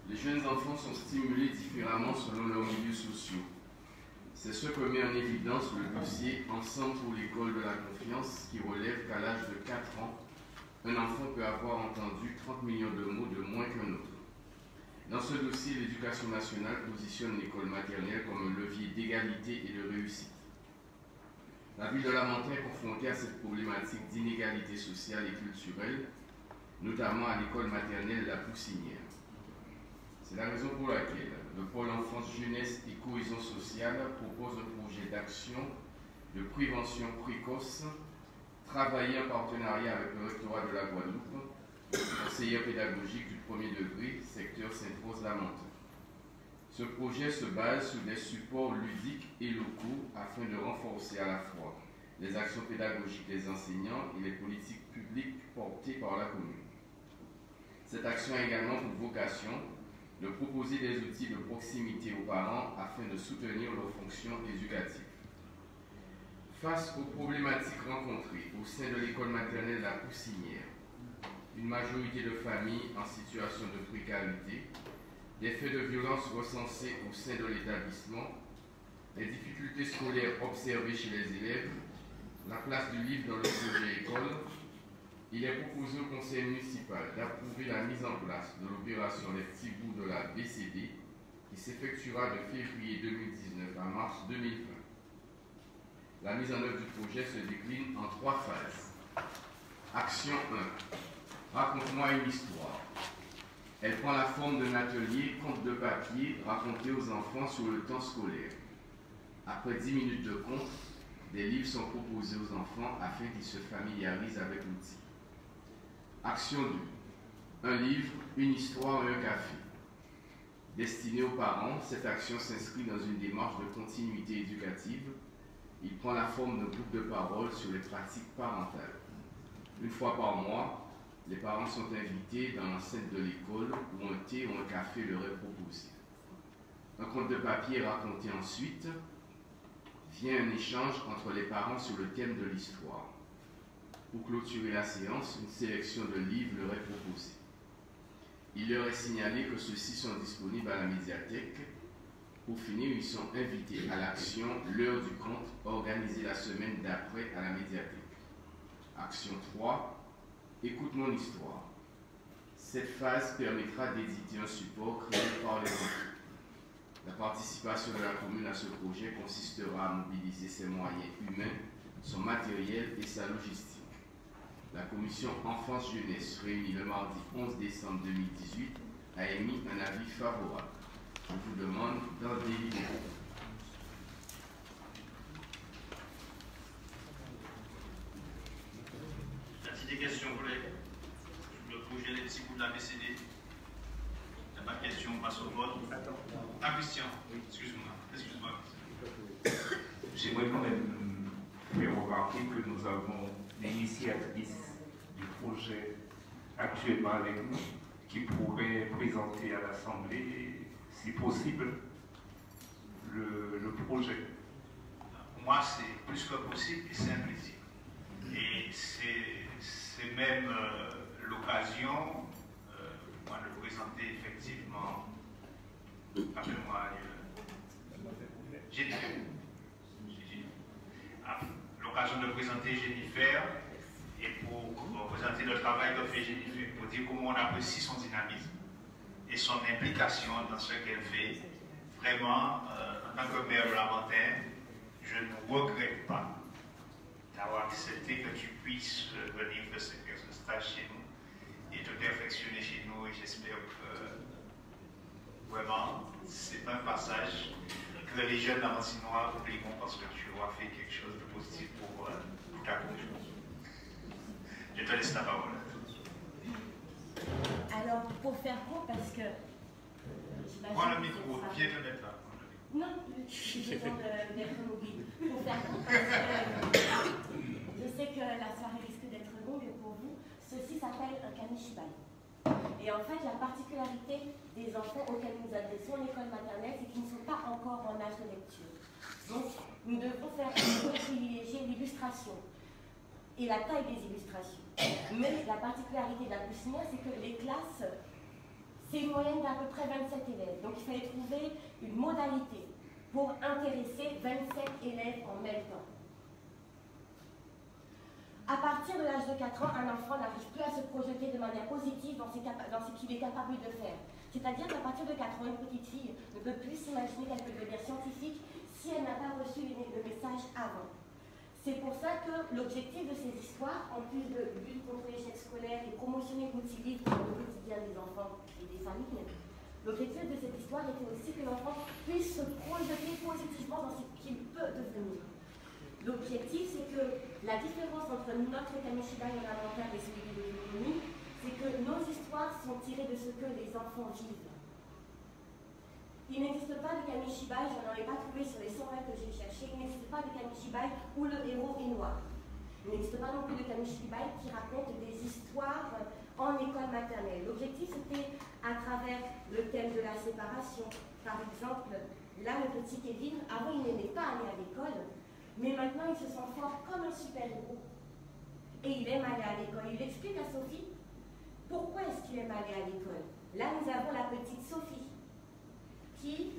Les jeunes enfants sont stimulés différemment selon leurs milieux sociaux. C'est ce que met en évidence le dossier Ensemble pour l'école de la confiance qui relève qu'à l'âge de 4 ans, un enfant peut avoir entendu 30 millions de mots de moins qu'un autre. Dans ce dossier, l'Éducation nationale positionne l'école maternelle comme un levier d'égalité et de réussite. La ville de la Montagne est confrontée à cette problématique d'inégalité sociale et culturelle, notamment à l'école maternelle La Poussinière. C'est la raison pour laquelle le pôle enfance, jeunesse et cohésion sociale propose un projet d'action de prévention précoce travaillé en partenariat avec le rectorat de la Guadeloupe, conseillère pédagogique du premier degré, secteur Sainte-Rose-la-Montagne. Ce projet se base sur des supports ludiques et locaux afin de renforcer à la fois les actions pédagogiques des enseignants et les politiques publiques portées par la commune. Cette action a également pour vocation de proposer des outils de proximité aux parents afin de soutenir leurs fonctions éducatives. Face aux problématiques rencontrées au sein de l'école maternelle La Poussinière, une majorité de familles en situation de précarité, des faits de violence recensés au sein de l'établissement, les difficultés scolaires observées chez les élèves, la place du livre dans le projet école, il est proposé au conseil municipal d'approuver la mise en place de l'opération Les Petits Bouts de la BCD qui s'effectuera de février 2019 à mars 2020. La mise en œuvre du projet se décline en 3 phases. Action 1. Raconte-moi une histoire. Elle prend la forme d'un atelier conte de papier raconté aux enfants sur le temps scolaire. Après 10 minutes de conte, des livres sont proposés aux enfants afin qu'ils se familiarisent avec l'outil. Action 2. Un livre, une histoire et un café. Destiné aux parents, cette action s'inscrit dans une démarche de continuité éducative. Il prend la forme d'un groupe de parole sur les pratiques parentales. Une fois par mois, les parents sont invités dans l'enceinte de l'école où un thé ou un café leur est proposé. Un conte de papier est raconté ensuite. Vient un échange entre les parents sur le thème de l'histoire. Pour clôturer la séance, une sélection de livres leur est proposée. Il leur est signalé que ceux-ci sont disponibles à la médiathèque. Pour finir, ils sont invités à l'action L'heure du conte, organisée la semaine d'après à la médiathèque. Action 3. Écoute mon histoire. Cette phase permettra d'éditer un support créé par les enfants. La participation de la commune à ce projet consistera à mobiliser ses moyens humains, son matériel et sa logistique. La commission Enfance-Jeunesse, réunie le mardi 11 décembre 2018, a émis un avis favorable. Je vous demande d'en délibérer. Y a-t-il des questions, collègues? Sur le projet des petits bouts de la BCD? Il n'y a pas de questions, on passe au vote. Ah, Christian, excuse-moi. J'aimerais quand même faire remarquer que nous avons l'initiatrice du projet actuellement avec nous qui pourrait présenter à l'Assemblée, si possible, le projet. Pour moi, c'est plus que possible et c'est un plaisir. Et c'est même l'occasion pour moi de présenter effectivement, appelle-moi Jennifer. L'occasion de présenter Jennifer et pour présenter le travail que fait Jennifer, pour dire comment on apprécie son dynamisme et son implication dans ce qu'elle fait. Vraiment, en tant que maire de la montagne, je ne regrette pas d'avoir accepté que tu puisses venir faire ce stage chez nous et te perfectionner chez nous, et j'espère que vraiment c'est un passage que les jeunes d'Avancinois oublieront parce que tu auras fait quelque chose de positif pour ta commune. Je te laisse la parole. Alors, pour faire court, parce que... Prends le micro, viens te mettre là. Non, j'ai besoin d'être mobile. Pour faire court, parce que je sais que la soirée risque d'être longue pour vous. Ceci s'appelle un kamishibai. Et en fait, la particularité des enfants auxquels nous adressons l'école maternelle, c'est qu'ils ne sont pas encore en âge de lecture. Donc, nous devons privilégier l'illustration et la taille des illustrations. Mais la particularité d'Apoussinien, c'est que les classes, c'est une moyenne d'à peu près 27 élèves. Donc, il fallait trouver une modalité pour intéresser 27 élèves en même temps. À partir de l'âge de 4 ans, un enfant n'arrive plus à se projeter de manière positive dans ce qu'il est capable de faire. C'est-à-dire qu'à partir de 4 ans, une petite fille ne peut plus s'imaginer qu'elle peut devenir scientifique si elle n'a pas reçu le message avant. C'est pour ça que l'objectif de ces histoires, en plus de lutte contre l'échec scolaire et promotionner l'outil livre dans le quotidien des enfants et des familles, l'objectif de cette histoire était aussi que l'enfant puisse se projeter positivement dans ce qu'il peut devenir. L'objectif, c'est que la différence entre notre kamishibai ornemental et celui de l'économie, c'est que nos histoires sont tirées de ce que les enfants vivent. Il n'existe pas de kamishibai, je n'en ai pas trouvé sur les 120 que j'ai cherché, il n'existe pas de kamishibai où le héros est noir. Il n'existe pas non plus de kamishibai qui raconte des histoires en école maternelle. L'objectif, c'était à travers le thème de la séparation. Par exemple, là, le petit Kevin, avant, il n'aimait pas aller à l'école. Mais maintenant, il se sent fort comme un super-héros. Et il aime aller à l'école. Il explique à Sophie pourquoi est-ce qu'il aime aller à l'école. Là, nous avons la petite Sophie qui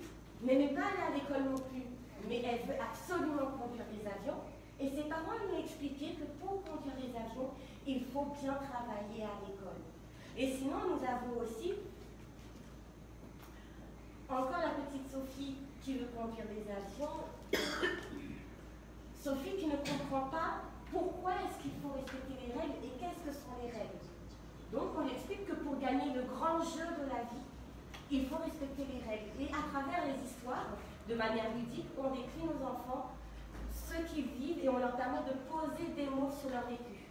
n'aimait pas aller à l'école non plus, mais elle veut absolument conduire des avions. Et ses parents lui ont expliqué que pour conduire des avions, il faut bien travailler à l'école. Et sinon, nous avons aussi encore la petite Sophie qui veut conduire des avions. Sophie qui ne comprend pas pourquoi est-ce qu'il faut respecter les règles et qu'est-ce que sont les règles. Donc on explique que pour gagner le grand jeu de la vie, il faut respecter les règles. Et à travers les histoires, de manière ludique, on décrit nos enfants, ce qu'ils vivent, et on leur permet de poser des mots sur leur vécu.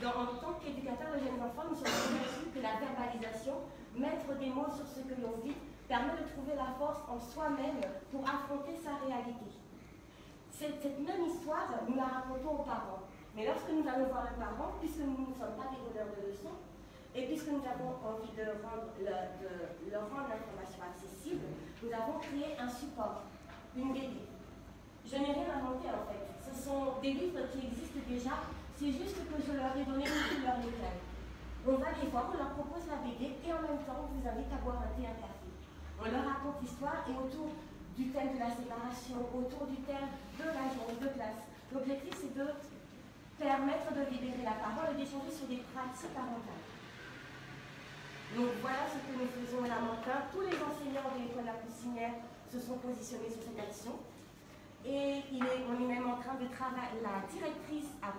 En tant qu'éducateur de jeunes enfants, nous sommes convaincus que la verbalisation, mettre des mots sur ce que l'on vit, permet de trouver la force en soi-même pour affronter sa réalité. Cette même histoire, nous la racontons aux parents. Mais lorsque nous allons voir les parents, puisque nous ne sommes pas des donneurs de leçons, et puisque nous avons envie de leur rendre l'information accessible, nous avons créé un support, une BD. Je n'ai rien inventé en fait. Ce sont des livres qui existent déjà, c'est juste que je leur ai donné une couleur locale. On va les voir, on leur propose la BD et en même temps on vous invite à boire un thé, un café. On leur raconte l'histoire et autour du thème de la séparation, autour du thème de la journée de classe. L'objectif c'est de permettre de libérer la parole et d'échanger sur des pratiques parentales. Donc voilà ce que nous faisons à la Mantin. Tous les enseignants de l'école La Poussinière se sont positionnés sur cette action. Et on est même en train de travailler, la directrice a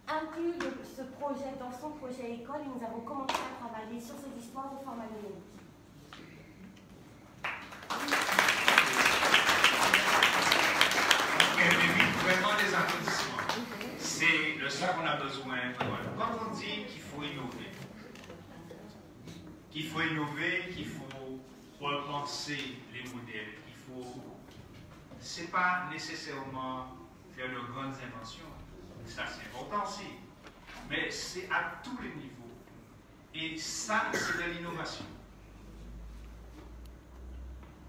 inclus ce projet dans son projet école et nous avons commencé à travailler sur ces histoires de format numérique. Vraiment des applaudissements. C'est de ça qu'on a besoin. Quand on dit qu'il faut innover, qu'il faut repenser les modèles, c'est pas nécessairement faire de grandes inventions, ça c'est important aussi, mais c'est à tous les niveaux. Et ça, c'est de l'innovation.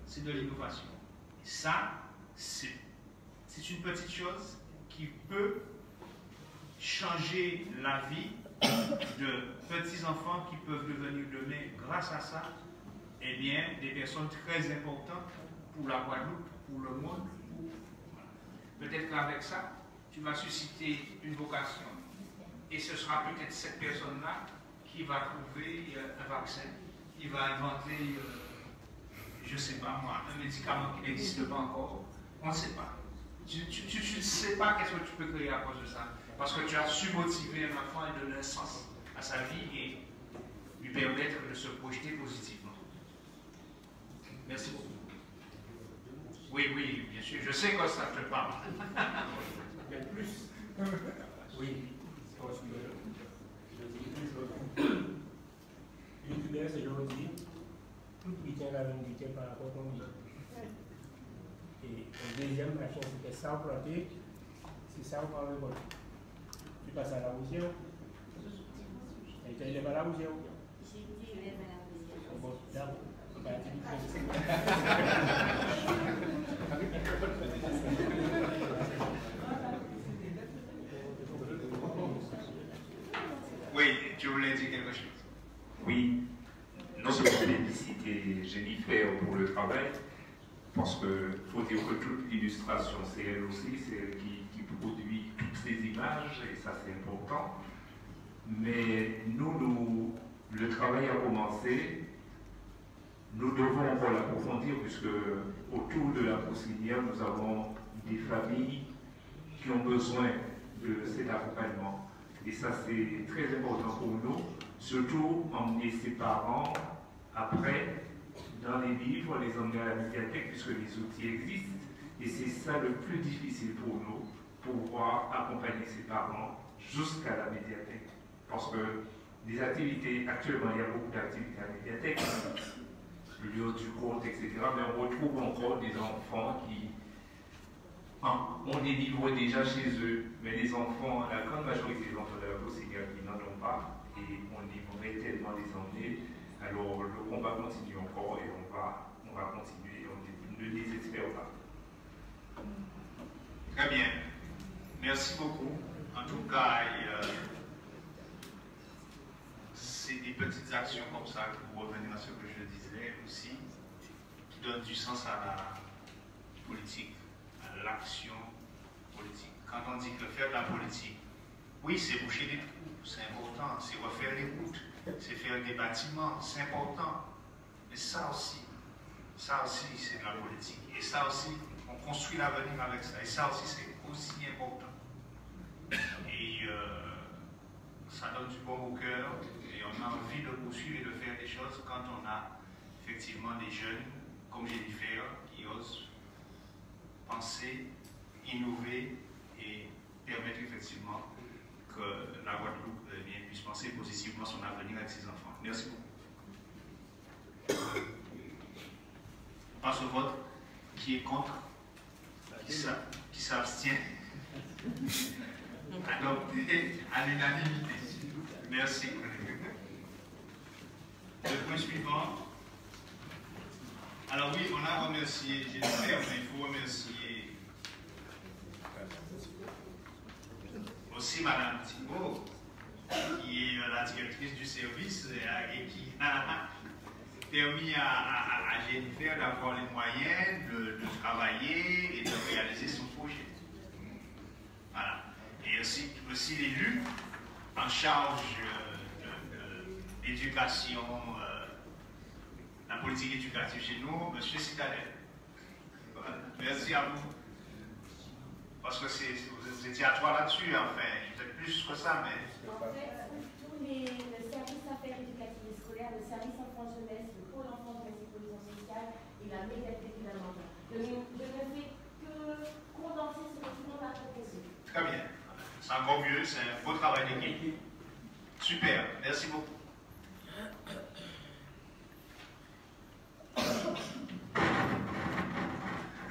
C'est de l'innovation. Et ça, c'est une petite chose qui peut changer la vie de petits enfants qui peuvent devenir demain, grâce à ça, eh bien, des personnes très importantes pour la Guadeloupe, pour le monde. Peut-être qu'avec ça, tu vas susciter une vocation. Et ce sera peut-être cette personne-là qui va trouver un vaccin, qui va inventer, je ne sais pas moi, un médicament qui n'existe pas encore. On ne sait pas. Tu ne sais pas qu'est-ce que tu peux créer à cause de ça. Parce que tu as su motiver un enfant et donner un sens à sa vie et lui permettre de se projeter positivement. Merci beaucoup. Oui, bien sûr. Je sais que ça te parle. Mais plus. Oui, parce que je dis toujours. YouTubeur, c'est aujourd'hui, tout week-end la même week-end par rapport à ton vie. Et la deuxième machine, c'était ça planté, c'est ça on va récolter. Tu passes à la bougière. Et tu n'es pas à la bougière. J'ai dit, il est à la bougière. Bon, d'abord. Oui, tu voulais dire quelque chose? Oui, non seulement féliciter Jennifer pour le travail, parce qu'il faut dire que toute illustration, c'est elle aussi, c'est elle qui produit toutes ces images, et ça c'est important. Mais nous, le travail a commencé. Nous devons encore l'approfondir puisque autour de la Poussinière, nous avons des familles qui ont besoin de cet accompagnement. Et ça, c'est très important pour nous, surtout emmener ses parents après dans les livres, les emmener à la médiathèque puisque les outils existent. Et c'est ça le plus difficile pour nous, pouvoir accompagner ses parents jusqu'à la médiathèque. Parce que les activités, actuellement, il y a beaucoup d'activités à la médiathèque. Lieu du compte, etc. Mais on retrouve encore des enfants qui ont des livres déjà chez eux, mais les enfants, la grande majorité des enfants de la Poussinière qui n'en ont pas, et on aimerait tellement les emmener. Alors le combat continue encore et on va continuer, on ne désespère pas. Très bien. Merci beaucoup. En tout cas, c'est des petites actions comme ça, pour revenir à ce que je disais aussi, qui donnent du sens à la politique, à l'action politique. Quand on dit que faire de la politique, oui, c'est boucher des trous, c'est important, c'est refaire les routes, c'est faire des bâtiments, c'est important. Mais ça aussi, c'est de la politique. Et ça aussi, on construit l'avenir avec ça. Et ça aussi, c'est aussi important. Et ça donne du bon au cœur et on a envie de poursuivre et de faire des choses quand on a effectivement des jeunes comme Jennifer qui osent penser, innover et permettre effectivement que la Guadeloupe puisse penser positivement son avenir avec ses enfants. Merci beaucoup. On passe au vote. Qui est contre? Qui s'abstient? Adopté à l'unanimité. Merci. Le point suivant. Alors oui, on a remercié Jennifer, mais il faut remercier aussi Mme Thibault, qui est la directrice du service et qui a permis à Jennifer d'avoir les moyens de travailler et de réaliser son projet. Voilà. Et aussi l'élu en charge de l'éducation, la politique éducative chez nous, M. Citadel. Voilà. Merci à vous. Parce que vous étiez à trois là-dessus, enfin, vous êtes plus que ça, mais... En fait, tous le service affaires éducatives et scolaires, le service enfants-jeunesse, le pôle enfants-jeunesse et cohésion sociale et la médiathèque également. Je ne fais que condenser ce que tout le monde a proposé. Très bien. C'est encore mieux, c'est un beau travail d'équipe. Super, merci beaucoup.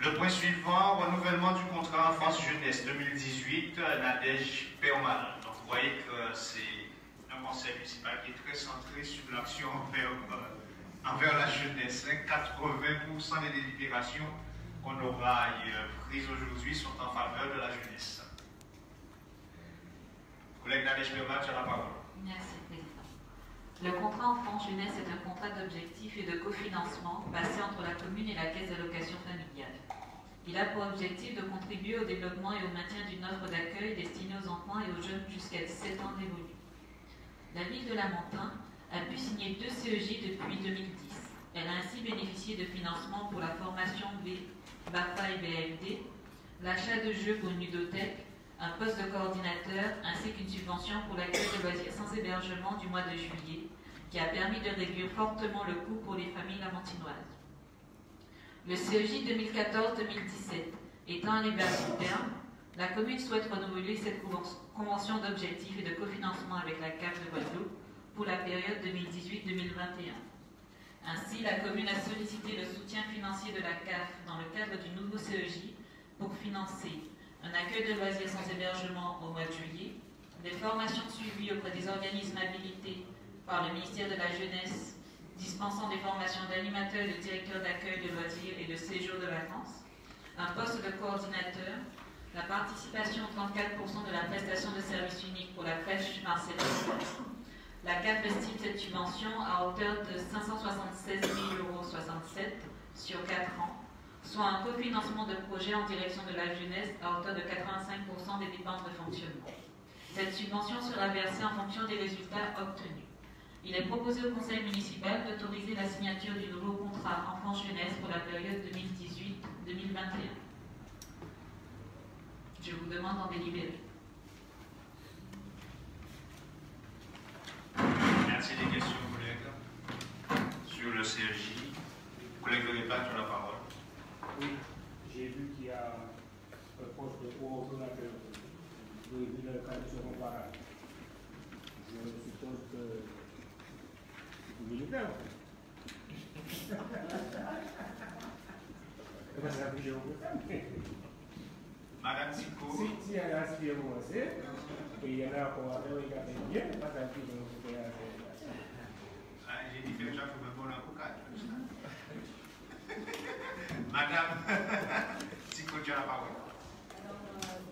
Le point suivant, renouvellement du contrat enfance-jeunesse 2018, Nadège Permal. Donc vous voyez que c'est un conseil municipal qui est très centré sur l'action envers la jeunesse. 80% des délibérations qu'on aura prises aujourd'hui sont en faveur de la jeunesse. Collègue Nadège Permal, tu as la parole. Merci, Président. Le contrat enfant-jeunesse est un contrat d'objectif et de cofinancement passé entre la commune et la caisse d'allocation familiale. Il a pour objectif de contribuer au développement et au maintien d'une offre d'accueil destinée aux enfants et aux jeunes jusqu'à 17 ans d'évolution. La ville de Lamentin a pu signer 2 CEJ depuis 2010. Elle a ainsi bénéficié de financements pour la formation BAFA et BAFD, l'achat de jeux pour une ludothèque, un poste de coordinateur ainsi qu'une subvention pour l'accueil de loisirs sans hébergement du mois de juillet, qui a permis de réduire fortement le coût pour les familles lamantinoises. Le CEJ 2014-2017 étant arrivé à son terme, la commune souhaite renouveler cette convention d'objectifs et de cofinancement avec la CAF de Guadeloupe pour la période 2018-2021. Ainsi, la commune a sollicité le soutien financier de la CAF dans le cadre du nouveau CEJ pour financer un accueil de loisirs sans hébergement au mois de juillet, des formations suivies auprès des organismes habilités par le ministère de la Jeunesse, dispensant des formations d'animateurs et de directeurs d'accueil de loisirs et de séjours de vacances, un poste de coordinateur, la participation 34% de la prestation de service unique pour la crèche Marcellus. La CAF estime cette subvention à hauteur de 576 000,67 € sur 4 ans, soit un cofinancement de projet en direction de la jeunesse à hauteur de 85% des dépenses de fonctionnement. Cette subvention sera versée en fonction des résultats obtenus. Il est proposé au conseil municipal d'autoriser la signature du nouveau contrat enfant-jeunesse pour la période 2018-2021. Je vous demande d'en délibérer. Merci. Des questions, collègues, sur le CRJ. Collègue Vérépat, tu as la parole. Oui, j'ai vu qu'il y a un poste de coordonnateur prévu dans le cadre de ce comparable. Je suppose que vous voulez le faire. Madame Zico. Si elle a aspiré au et il y en a pour avoir regardé bien, Madame Zico, vous pouvez faire. J'ai dit que les gens font un bon avocat. Madame Zico, tu as la parole. Alors,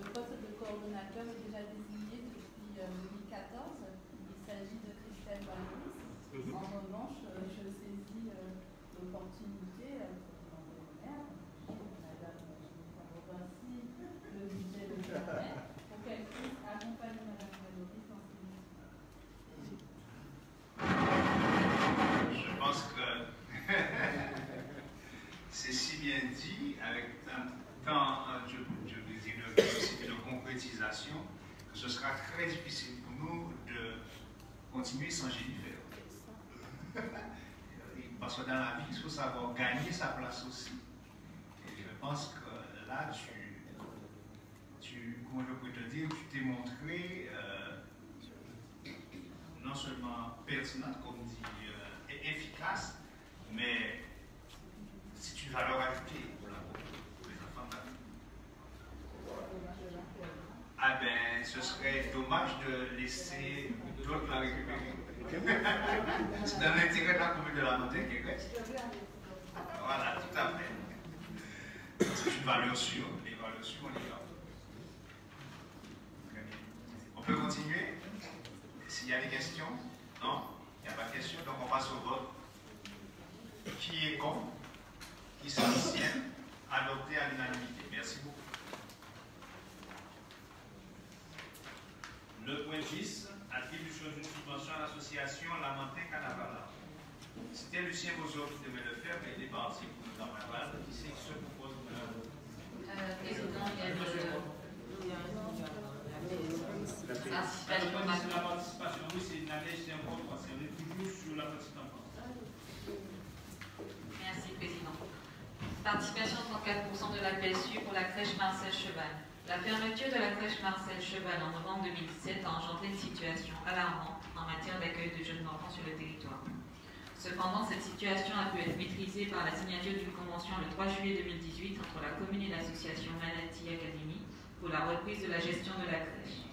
le poste de coordonnateur est déjà désigné depuis 2014. Il s'agit de Christelle Valois. En revanche, je saisis l'opportunité pour le maire, Madame Vinci, le budget le permet, pour qu'elle puisse accompagner Madame Valois dans ses missions. Je pense que c'est si bien dit, avec tant de concrétisation, que ce sera très difficile pour nous de continuer sans Jennifer. Parce que dans la vie, il faut savoir gagner sa place aussi. Et je pense que là, comment je peux te dire, tu t'es montré non seulement pertinente, comme on dit, efficace, mais c'est une valeur ajoutée pour les enfants de la vie. Ah ben, ce serait dommage de laisser d'autres la récupérer. C'est dans l'intérêt de la commune de la Montagne qui reste. Voilà, tout à fait. C'est une valeur sûre. Les valeurs sûres, on les garde. Très bien. On peut continuer? S'il y a des questions? Non? Il n'y a pas de questions, donc on passe au vote. Qui est contre? Qui s'abstient? Adopté à l'unanimité. Merci beaucoup. Le point 10, attribution d'une subvention à l'association Lamentin Canavala. C'était Lucien Bozor qui devait le faire, mais il est parti pour nous en parler. Qui c'est qui se propose de Président, il y a la participation. Oui, c'est une année, c'est un vote, on est toujours sur la petite enfance. Merci, Président. Participation 34% de la PSU pour la crèche Marcel Cheval. La fermeture de la crèche Marcel Cheval en novembre 2017 a engendré une situation alarmante en matière d'accueil de jeunes enfants sur le territoire. Cependant, cette situation a pu être maîtrisée par la signature d'une convention le 3 juillet 2018 entre la commune et l'association Manati Academy pour la reprise de la gestion de la crèche.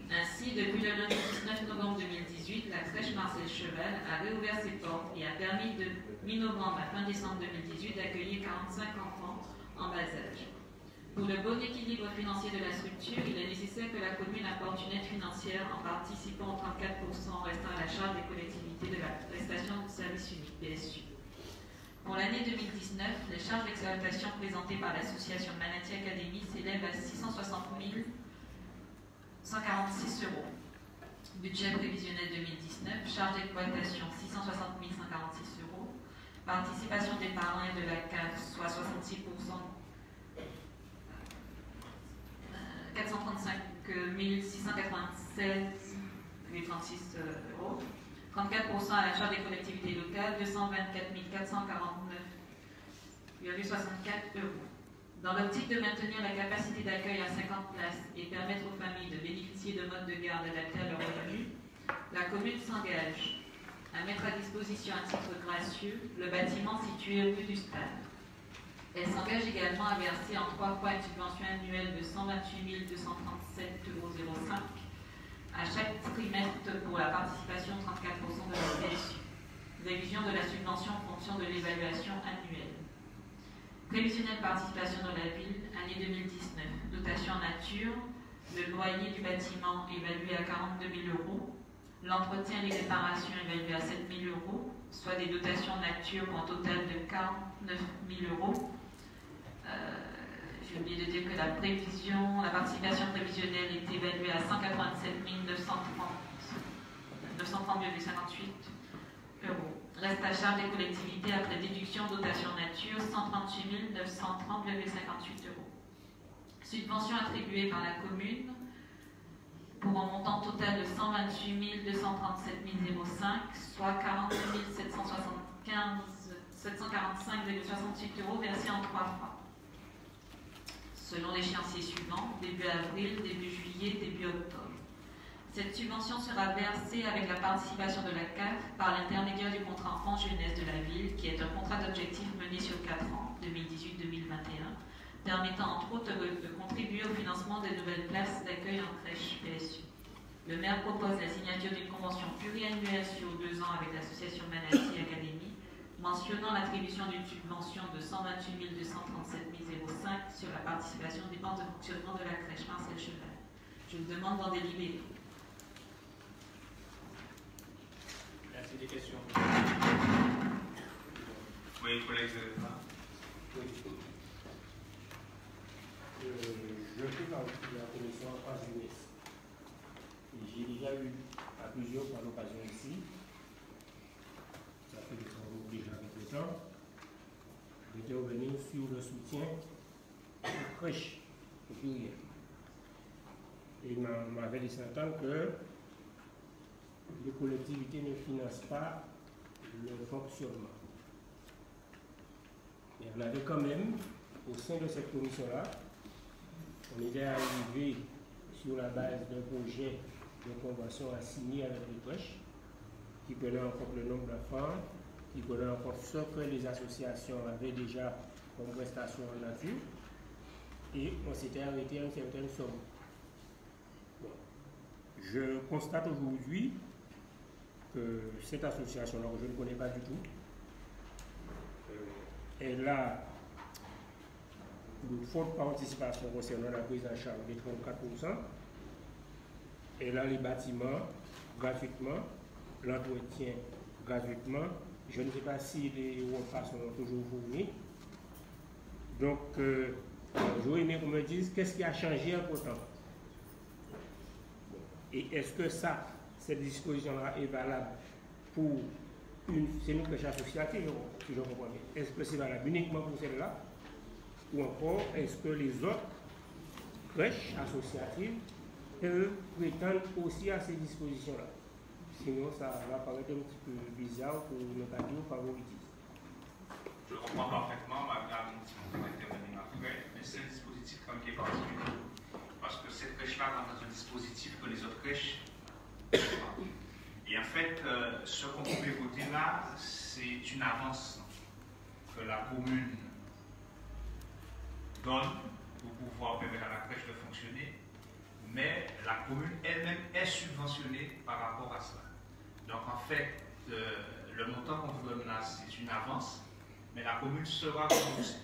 Ainsi, depuis le lundi 19 novembre 2018, la crèche Marcel Cheval a réouvert ses portes et a permis de mi-novembre à fin décembre 2018 d'accueillir 45 enfants en bas âge. Pour le bon équilibre financier de la structure, il est nécessaire que la commune apporte une aide financière en participant aux 34% restant à la charge des collectivités de la prestation de service unique PSU. Pour l'année 2019, les charges d'exploitation présentées par l'association Manati Academy s'élèvent à 660 146 €. Budget prévisionnel 2019, charge d'exploitation 660 146 €. Participation des parents et de la CAF, soit 66%. 435 696,36 €, 34% à la charge des collectivités locales, 224 449,64 €. Dans l'optique de maintenir la capacité d'accueil à 50 places et permettre aux familles de bénéficier de modes de garde adaptés à leurs revenus, la commune s'engage à mettre à disposition à titre gracieux le bâtiment situé rue du Stade. Elle s'engage également à verser en 3 fois une subvention annuelle de 128 237,05 € à chaque trimestre pour la participation 34% de la PSU. Révision de la subvention en fonction de l'évaluation annuelle. Prévisionnelle participation dans la ville, année 2019. Dotation en nature, le loyer du bâtiment évalué à 42 000 €, l'entretien et les réparations évaluées à 7 000 €, soit des dotations en nature pour un total de 49 000 €. J'ai oublié de dire que la participation prévisionnelle est évaluée à 187 930,58 €. Reste à charge des collectivités après déduction dotation nature 138 930,58 €. Subvention attribuée par la commune pour un montant total de 128 237,05 €, soit 42 745,68 € versés en 3 fois. Selon l'échéancier suivant, début avril, début juillet, début octobre. Cette subvention sera versée avec la participation de la CAF par l'intermédiaire du contrat enfant-jeunesse de la ville, qui est un contrat d'objectif mené sur 4 ans, 2018-2021, permettant entre autres de contribuer au financement des nouvelles places d'accueil en crèche PSU. Le maire propose la signature d'une convention pluriannuelle sur 2 ans avec l'association Manati Academy, mentionnant l'attribution d'une subvention de 128 237,05 € sur la participation des dépenses de fonctionnement de la crèche Marcel Cheval. Je vous demande d'en délibérer. Merci. Des questions? Oui, collègue. Je fais partie de la commission en jeunesse. J'ai déjà eu à plusieurs fois l'occasion ici. Ça fait des travaux déjà avec le temps. D'intervenir sur le soutien aux crèches, au pluriel. Et m'avait laissé entendre que les collectivités ne financent pas le fonctionnement. Mais on avait quand même, au sein de cette commission-là, on était arrivé sur la base d'un projet de convention à signer avec les crèches, qui prenait en compte le nombre d'enfants, qui prenait en compte ce que les associations avaient déjà comme prestation en nature, et on s'était arrêté à une certaine somme. Bon. Je constate aujourd'hui que cette association-là, que je ne connais pas du tout, elle a une forte participation concernant la prise en charge des 34%. Elle a les bâtiments gratuitement, l'entretien gratuitement. Je ne sais pas si les repas sont toujours fournis. Donc, j'aurais aimé qu'on me dise qu'est-ce qui a changé entre temps. Et est-ce que cette disposition-là est valable pour c'est une crèche associative, si je comprends bien. Est-ce que c'est valable uniquement pour celle-là? Ou encore, est-ce que les autres crèches associatives prétendent aussi à ces dispositions-là? Sinon, ça va paraître un petit peu bizarre pour ne pas dire favoritisme. Je comprends parfaitement, madame, si on peut intervenir après, mais c'est un dispositif quand même qui est particulier. Parce que cette crèche-là rentre dans un dispositif que les autres crèches n'ont pas. Et en fait, ce qu'on pouvait voter là, c'est une avance que la commune donne pour pouvoir permettre à la crèche de fonctionner, mais la commune elle-même est subventionnée par rapport à cela. Donc en fait, le montant qu'on vous donne là, c'est une avance, mais la commune sera remboursée.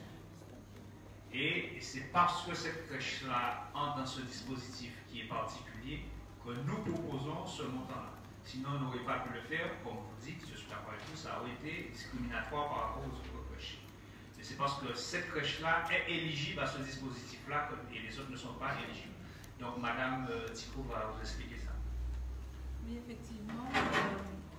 Et c'est parce que cette crèche-là entre dans ce dispositif qui est particulier que nous proposons ce montant-là. Sinon, on n'aurait pas pu le faire, comme vous dites, je suis d'accord avec vous, ça aurait été discriminatoire par rapport aux autres crèches. Mais c'est parce que cette crèche-là est éligible à ce dispositif-là et les autres ne sont pas éligibles. Donc, Madame Tico va vous expliquer ça. Oui, effectivement.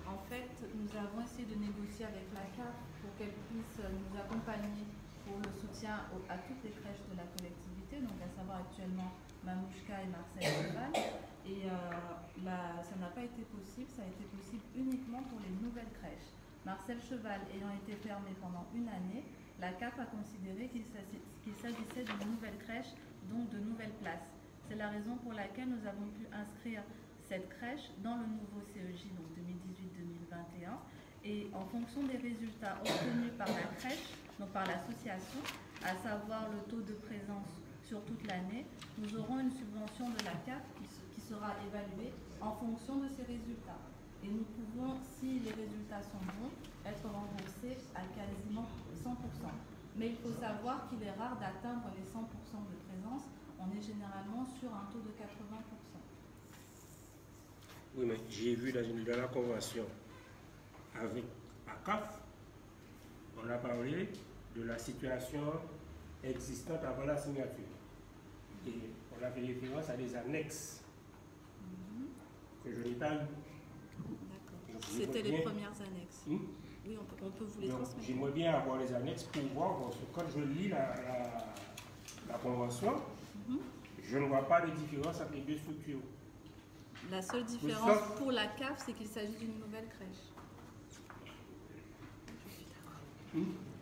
En fait, nous avons essayé de négocier avec la CAF pour qu'elle puisse nous accompagner pour le soutien à toutes les crèches de la collectivité, donc à savoir actuellement Mamouchka et Marcel Cheval. Et ça n'a pas été possible, ça a été possible uniquement pour les nouvelles crèches. Marcel Cheval ayant été fermé pendant une année, la CAF a considéré qu'il s'agissait d'une nouvelle crèche, donc de nouvelles places. C'est la raison pour laquelle nous avons pu inscrire cette crèche dans le nouveau CEJ, donc 2018-2021. Et en fonction des résultats obtenus par la crèche, donc par l'association, à savoir le taux de présence sur toute l'année, nous aurons une subvention de la CAF qui sera évaluée en fonction de ces résultats. Et nous pouvons, si les résultats sont bons, être remboursés à quasiment 100%. Mais il faut savoir qu'il est rare d'atteindre les 100% de présence. On est généralement sur un taux de 80%. Oui, mais j'ai vu dans la convention avec la CAF, on a parlé de la situation existante avant la signature. Et on a fait référence à des annexes que je n'ai pas lues. D'accord. C'était les premières annexes. Oui, on peut vous les transmettre. J'aimerais bien avoir les annexes pour voir, parce que quand je lis la convention, je ne vois pas de différence entre les deux structures. La seule différence pour la CAF, c'est qu'il s'agit d'une nouvelle crèche.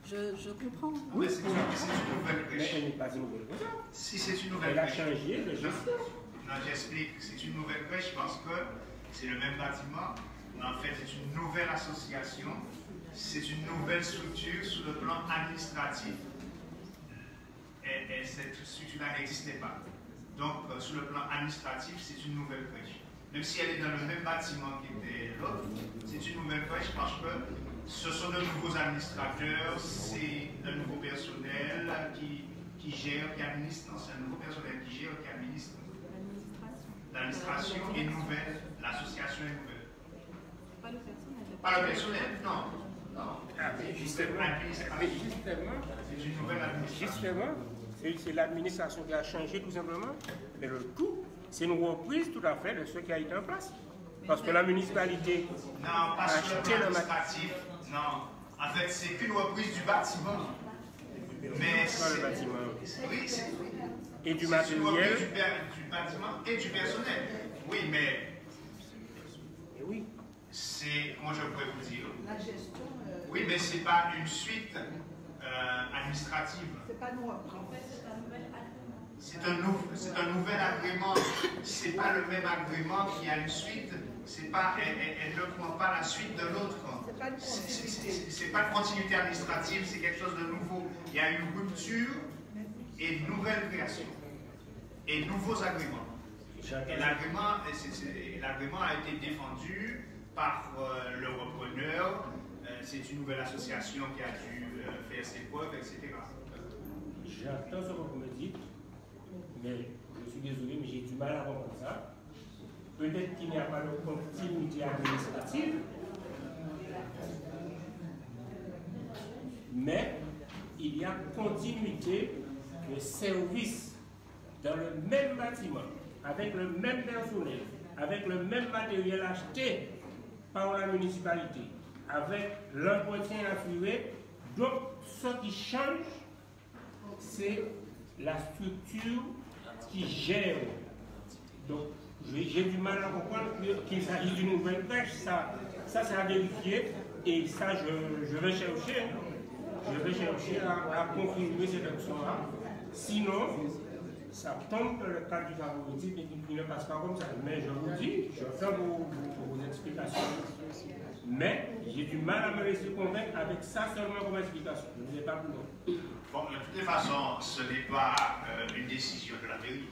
Je comprends. Oui, c'est une nouvelle crèche. Mais elle n'est pas une nouvelle crèche. Si c'est une nouvelle crèche. Elle a changé de gestion. Non, j'explique. C'est une nouvelle crèche parce que c'est le même bâtiment. Mais en fait, c'est une nouvelle association. C'est une nouvelle structure sur le plan administratif. Et cette structure-là n'existait pas. Donc, sur le plan administratif, c'est une nouvelle crèche. Même si elle est dans le même bâtiment qu'était l'autre, c'est une nouvelle crèche parce que ce sont de nouveaux administrateurs, c'est un nouveau personnel qui gère, qui administre. Non, c'est un nouveau personnel qui gère, qui administre. L'administration est nouvelle, l'association est nouvelle. Pas le personnel. Pas le personnel, non. Non. Justement, c'est une nouvelle administration. Justement, c'est l'administration qui a changé tout simplement, mais le tout, c'est une reprise tout à fait de ce qui a été en place. Parce que la municipalité non, pas sur le plan administratif, non. En fait, c'est qu'une reprise du bâtiment. Mais c'est le bâtiment. Oui, et du C'est une matériel. reprise du bâtiment et du personnel. Oui, mais oui. C'est, comment je pourrais vous dire? La gestion. Oui, mais ce n'est pas une suite administrative. C'est pas nous. En fait, c'est un nouvel agrément. C'est un nouvel agrément. Ce n'est pas le même agrément qui a une suite. Elle ne prend pas la suite de l'autre. Ce n'est pas une continuité administrative, c'est quelque chose de nouveau. Il y a une rupture et une nouvelle création. Et nouveaux agréments. Et l'agrément a été défendu par le repreneur. C'est une nouvelle association qui a dû faire ses preuves, etc. J'entends ce que vous me dites, mais je suis désolé, mais j'ai du mal à comprendre ça. Peut-être qu'il n'y a pas de continuité administrative, mais il y a continuité de service dans le même bâtiment, avec le même personnel, avec le même matériel acheté par la municipalité, avec l'entretien assuré. Donc, ce qui change, c'est la structure qui gère. Donc, j'ai du mal à comprendre qu'il s'agit d'une nouvelle crèche. Ça c'est à vérifier. Et ça, je vais chercher. Je vais chercher à confirmer cette option-là. Sinon, ça tombe dans le cadre du favoritisme et qu'il ne passe pas comme ça. Mais je vous dis, je fais vos explications. Mais j'ai du mal à me laisser convaincre avec ça seulement comme explication. Je ne sais pas plus loin. Bon, de toutes les façons, ce n'est pas une décision de la mairie.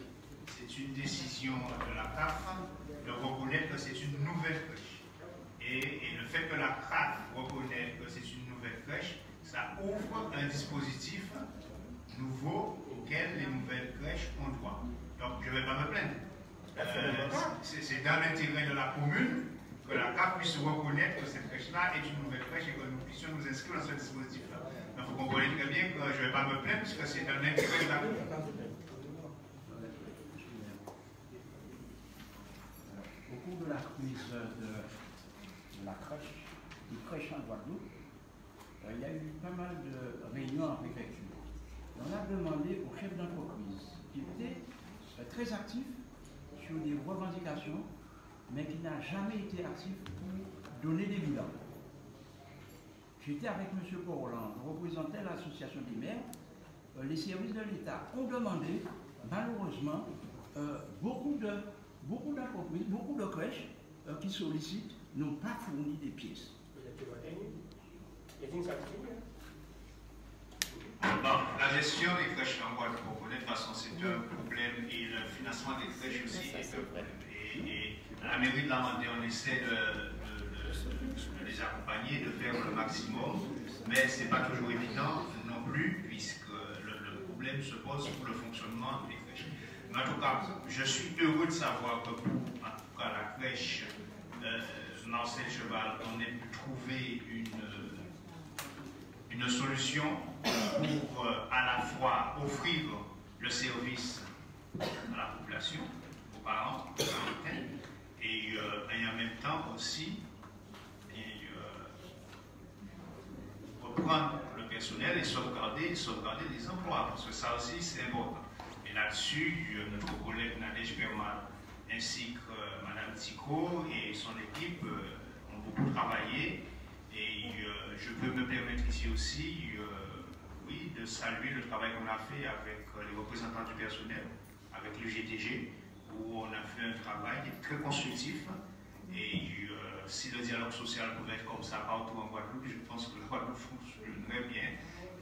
C'est une décision de la CAF de reconnaître que c'est une nouvelle crèche. Et le fait que la CAF reconnaisse que c'est une nouvelle crèche, ça ouvre un dispositif nouveau auquel les nouvelles crèches ont droit. Donc, je ne vais pas me plaindre. C'est dans l'intérêt de la commune que la CAF puisse reconnaître que cette crèche-là est une nouvelle crèche et que nous puissions nous inscrire dans ce dispositif-là. Donc, vous comprenez très bien que je ne vais pas me plaindre puisque c'est dans l'intérêt de la commune. Au cours de la crise de la crèche, du crèche en Guadeloupe, il y a eu pas mal de réunions en préfecture. On a demandé aux chefs d'entreprise qui étaient très actifs sur des revendications, mais qui n'a jamais été actif pour donner des bilans. J'étais avec M. Corland, je représentais l'association des maires. Les services de l'État ont demandé, malheureusement, beaucoup d'entreprises, beaucoup de crèches qui sollicitent n'ont pas fourni des pièces. Bon, la gestion des crèches en Guadeloupe, de toute façon, c'est un problème et le financement des crèches aussi est un problème. Et à la mairie de la Mandée, on essaie de les accompagner, de faire le maximum, mais ce n'est pas toujours évident non plus, puisque le problème se pose pour le fonctionnement des crèches. Mais en tout cas, je suis heureux de savoir que pour en tout cas, la crèche Marcel Cheval, on ait pu trouver une solution pour à la fois offrir le service à la population, aux parents, aux parents, et en même temps aussi reprendre le personnel et sauvegarder les emplois, parce que ça aussi c'est important. Et là-dessus, notre collègue Nadège Berman ainsi que Mme Tico et son équipe ont beaucoup travaillé. Et je peux me permettre ici aussi oui, de saluer le travail qu'on a fait avec les représentants du personnel, avec le GTG, où on a fait un travail très constructif. Et si le dialogue social pouvait être comme ça partout en Guadeloupe, je pense que la Guadeloupe fonctionnerait bien.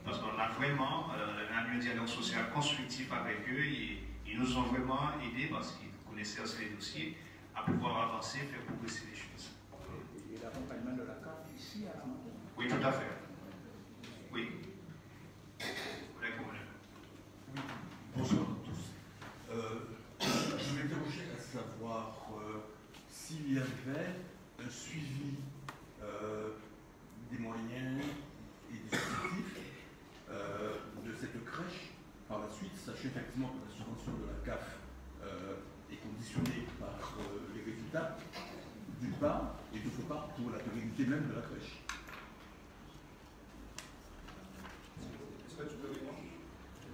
Parce qu'on a vraiment un dialogue social constructif avec eux et ils nous ont vraiment aidés parce qu'ils connaissaient aussi les dossiers à pouvoir avancer, faire progresser les choses. Et l'accompagnement de la CAF ici à la Mandée. Oui, tout à fait. Oui. Oui. Bonjour à tous. Je m'interrogeais à savoir s'il y avait un suivi des moyens et des objectifs de cette crèche par la suite, sachez effectivement que la subvention de la CAF est conditionnée par les résultats, d'une part, et d'autre part pour la pérennité même de la crèche. Est-ce que tu peux répondre?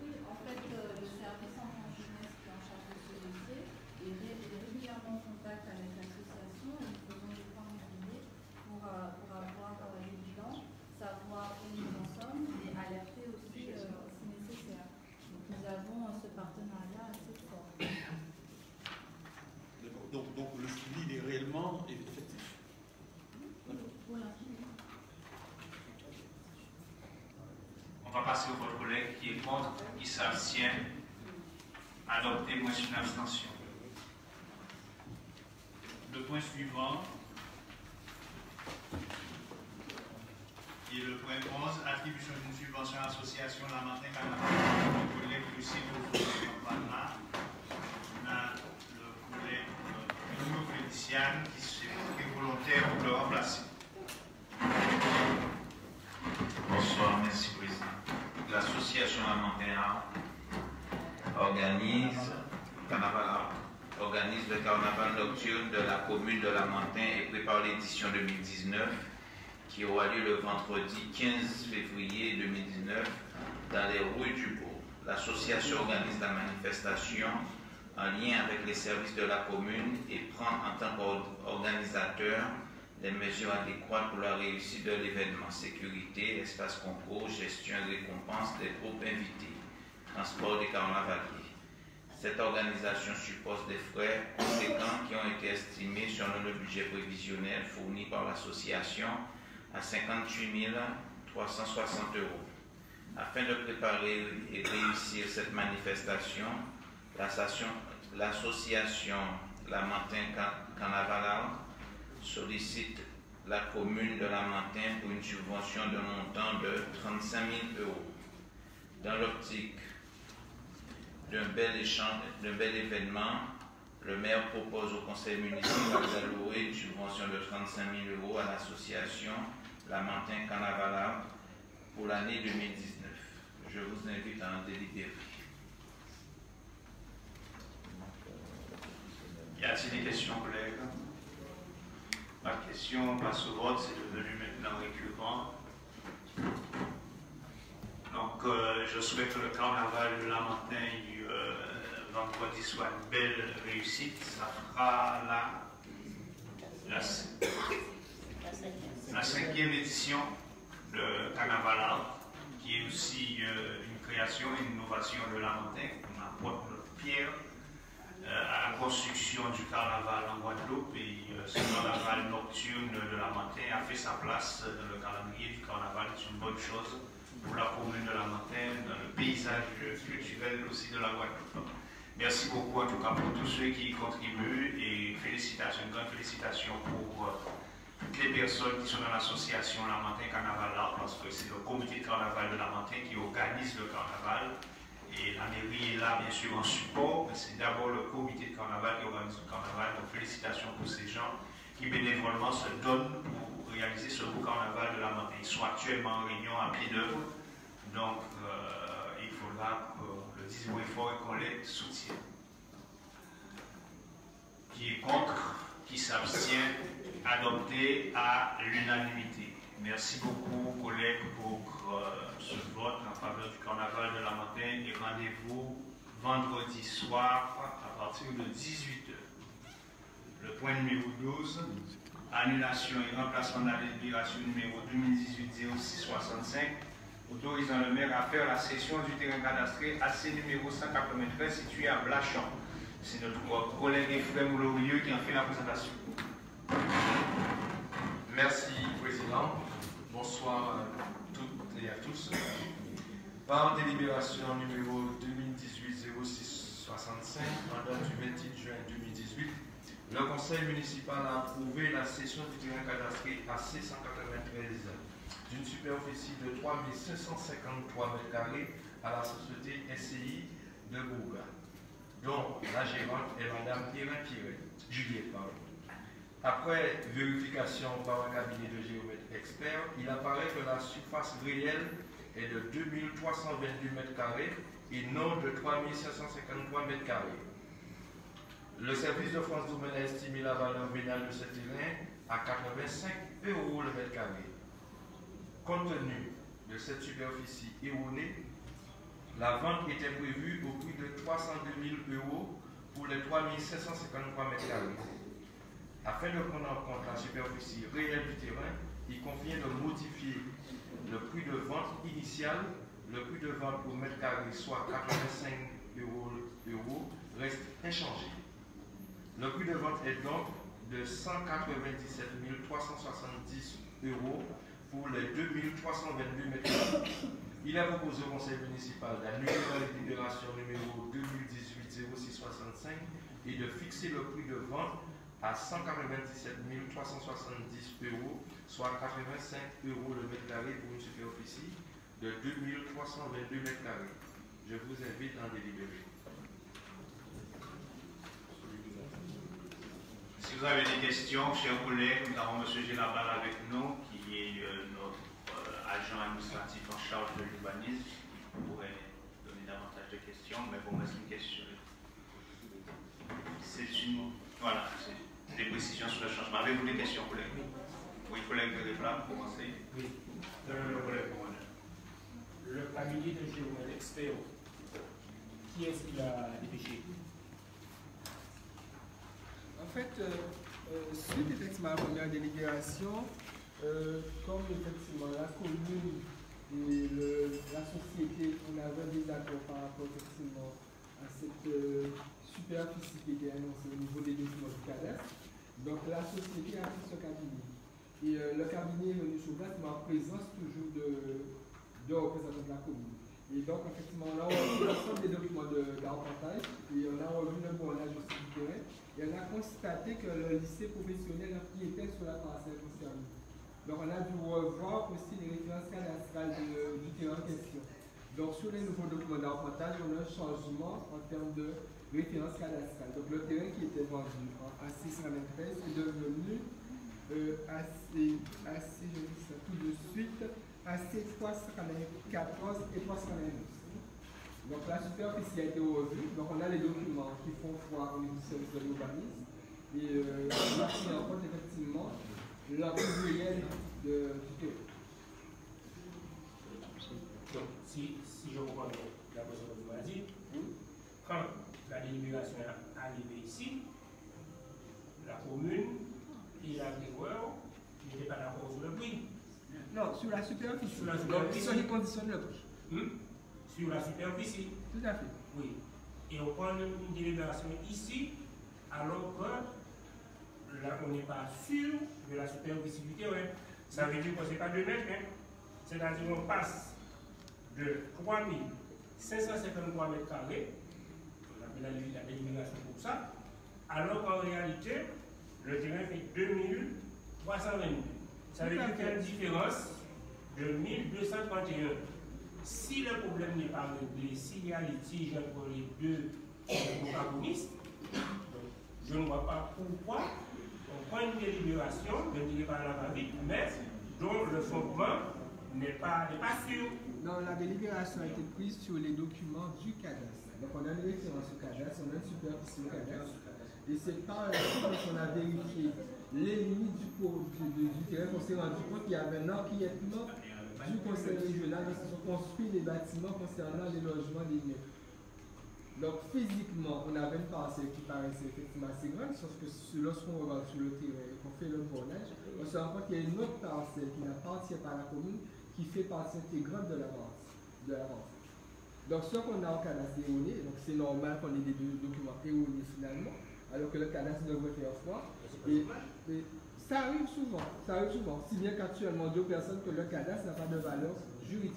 Oui, en fait, le service en va passer au vote collègue qui est contre, qui s'abstient. Adopté, moins une abstention. Le point suivant et le point 11, attribution d'une subvention à l'association Lamentin Carnaval. Le collègue Lucien Campana, on a le collègue Bruno Féliciane qui s'est montré volontaire pour le remplacer. Bonsoir, merci Président. L'association Lamentin organise le carnaval nocturne de la commune de Lamentin et prépare l'édition 2019 qui aura lieu le vendredi 15 février 2019 dans les rues du Bourg. L'association organise la manifestation en lien avec les services de la commune et prend en tant qu'organisateur les mesures adéquates pour la réussite de l'événement: sécurité, espace concours, gestion et récompense des groupes invités, transport des carnavaliers. Cette organisation suppose des frais conséquents qui ont été estimés selon le budget prévisionnel fourni par l'association à 58 360 €. Afin de préparer et réussir cette manifestation, l'association Lamentin Carnaval sollicite la commune de Lamentin pour une subvention d'un montant de 35 000 €. Dans l'optique d'un bel événement, le maire propose au conseil municipal d'allouer une subvention de 35 000 € à l'association Lamentin Carnaval pour l'année 2019. Je vous invite à en délibérer. Y a-t-il des questions, collègues? La question passe au vote, c'est devenu maintenant récurrent. Donc, je souhaite que le carnaval de Lamentin vendredi soit une belle réussite. Ça fera la 5e édition de Carnaval Art, qui est aussi une création et une innovation de Lamentin. On apporte notre pierre à la construction du carnaval en Guadeloupe, et ce carnaval nocturne de Lamentin a fait sa place dans le calendrier du carnaval. C'est une bonne chose pour la commune de Lamentin, dans le paysage culturel aussi de la Guadeloupe. Merci beaucoup en tout cas pour tous ceux qui y contribuent, et félicitations, une grande félicitation pour toutes les personnes qui sont dans l'association Lamentin Carnaval Art, parce que c'est le comité de carnaval de Lamentin qui organise le carnaval. Et la mairie est là, bien sûr, en support, mais c'est d'abord le comité de carnaval qui organise le carnaval. Donc, félicitations pour ces gens qui bénévolement se donnent pour réaliser ce beau carnaval de Lamentin. Ils sont actuellement en réunion à pied d'œuvre, donc il faudra que le dise fort et qu'on les soutienne. Qui est contre, qui s'abstient, adopté à l'unanimité. Merci beaucoup, collègues, pour ce vote en faveur du carnaval de Lamentin, et rendez-vous vendredi soir à partir de 18 h. Le point numéro 12, annulation et remplacement de la délibération numéro 2018-0665, autorisant le maire à faire la cession du terrain cadastré AC numéro 193 situé à Blachon. C'est notre collègue Ephraim Lorieux qui en fait la présentation. Merci, Président. Bonsoir à toutes et à tous. Par délibération numéro 2018-0665, en date du 28 juin 2018, le Conseil municipal a approuvé la cession du terrain cadastré AC 193 d'une superficie de 3553 m² à la société SCI de Bourga, dont la gérante est Mme Juliette. Après vérification par un cabinet de géomètres experts, il apparaît que la surface réelle est de 2322 m² et non de 3553 m². Le service de France Domaine a estimé la valeur vénale de ce terrain à 85 € le m². Compte tenu de cette superficie erronée, la vente était prévue au prix de 302 000 € pour les 3553 m². Afin de prendre en compte la superficie réelle du terrain, il convient de modifier le prix de vente initial. Le prix de vente au m², soit 85 € reste inchangé. Le prix de vente est donc de 197 370 € pour les 2322 m². Il est proposé au conseil municipal d'annuler la délibération numéro 2018-0665 et de fixer le prix de vente à 197 370 €, soit 85 € le mètre carré pour une superficie de 2322 mètres carrés. Je vous invite à en délibérer. Si vous avez des questions, chers collègues, nous avons M. Gélabal avec nous, qui est notre agent administratif en charge de l'urbanisme, qui pourrait donner davantage de questions, mais pour moi, c'est une question. C'est des précisions sur le changement. Avez-vous des questions, collègues? Oui, collègue de Flamme, commencez. Oui. Le cabinet de géomètre expert, qui est-ce qui l'a dépêché? En fait, suite effectivement à la première délibération, comme effectivement la commune et la société, on avait des accords par rapport effectivement à cette superficie qui était annoncée au niveau des documents du cadastre. Donc la société a fait ce cabinet. Et le cabinet est venu sur place, mais en présence toujours de représentants de la commune. Et donc effectivement, on a revu l'ensemble des documents d'arpentage et on a revu le bornage aussi du terrain. Et on a constaté que le lycée professionnel qui était sur la parcelle concernée. Donc on a dû revoir aussi les références cadastrales du terrain en question. Donc sur les nouveaux documents d'arpentage, on a un changement en termes de référence cadastrale. Donc le terrain qui était vendu à 693 est devenu je dis ça tout de suite, AC 314 et 309. Donc la superficie a été revue, donc on a les documents qui font foi au niveau du service de l'urbanisme et on a pris en compte effectivement l'enjeu réel du terrain. Donc si je comprends la question que vous m'avez dit, quand la délibération est arrivée ici, la commune et l'agriculteur n'étaient pas d'accord sur le prix. Non, sur la superficie. Sur la superficie. Donc, ils conditionnent le prix. Sur la superficie. Tout à fait. Oui. Et on prend une délibération ici, alors que là, on n'est pas sûr de la superficie du terrain. Ça veut dire que ce n'est pas 2 mètres, hein. C'est-à-dire qu'on passe de 3553 mètres carrés, on appelle la délibération pour ça, alors qu'en réalité, le terrain fait 2322. Ça veut dire qu'il y a une différence de 1231. Si le problème n'est pas réglé, s'il y a litige entre les deux protagonistes, je ne vois pas pourquoi on prend une délibération, je ne dirais pas la va-vite, mais dont le fondement n'est pas sûr. Non, la délibération a été prise sur les documents du cadastre. Donc on a une référence au cadastre, on a une superficie au cadastre. Et c'est par la suite qu'on a vérifié les limites du terrain, qu'on s'est rendu compte qu'il y avait un empiètement du conseil régional qui se sont construits les bâtiments concernant les logements des maires. Donc physiquement, on avait une parcelle qui paraissait effectivement assez grande, sauf que lorsqu'on regarde sur le terrain et qu'on fait le bornage, on se rend compte qu'il y a une autre parcelle qui n'appartient pas à la commune, qui fait partie intégrante de la parcelle. Donc ce qu'on a au cadastre erroné, donc c'est normal qu'on ait des documents erronés finalement, alors que le cadastre devrait faire foi. Et ça arrive souvent, si bien qu'actuellement, deux personnes que le cadastre n'a pas de valeur juridique.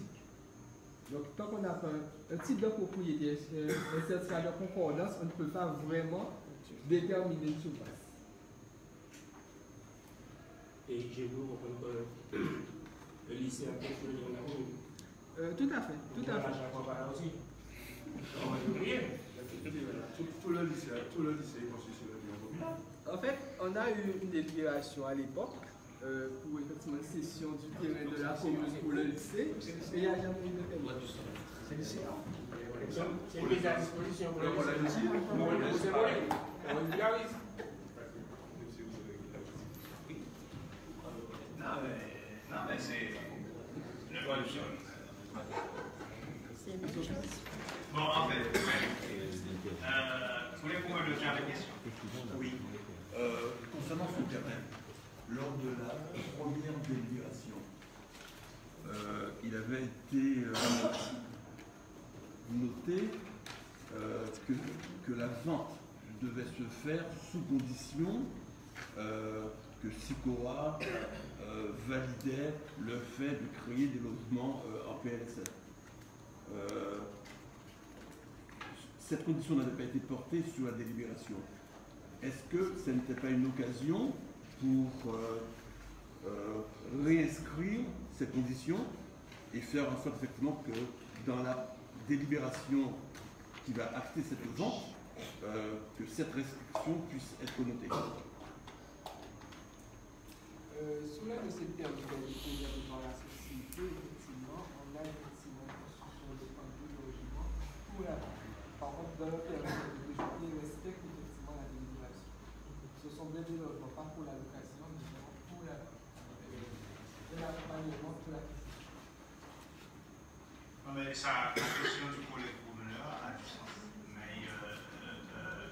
Donc, tant qu'on n'a pas un type de propriété, un certificat de concordance, on ne peut pas vraiment déterminer une surface. Et j'ai voulu comprendre que le lycée a quelque chose de la commune. Tout à fait, tout à fait. Aussi. Tout le lycée est construit sur le terrain communal. En fait, on a eu une délibération à l'époque pour effectivement une cession du terrain de la commune pour le lycée, et il n'y a jamais eu de paiement. C'est le lycée. C'est une mise à disposition pour le lycée. On régularise. Non, mais c'est le droit du sol. Bon, en fait, vous voulez pouvoir le faire la question? Oui. Concernant ce terrain, lors de la première délibération, il avait été noté que la vente devait se faire sous condition que SICOA validait le fait de créer des logements en PLSF. cette condition n'avait pas été portée sur la délibération. Est-ce que ce n'était pas une occasion pour réinscrire cette condition et faire en sorte effectivement que dans la délibération qui va acter cette vente, que cette restriction puisse être notée? Sous la de cette terminalité dans la société, effectivement, on a effectivement une construction de point de vue de logement pour la vente. Par contre, dans le permis de déjeuner, il respecte effectivement la délibération. Ce sont bien des logements, pas pour la location, mais vraiment pour la vente. Et l'accompagnement pour la question. Non, mais ça, la question du collègue promeneur a du sens. Mais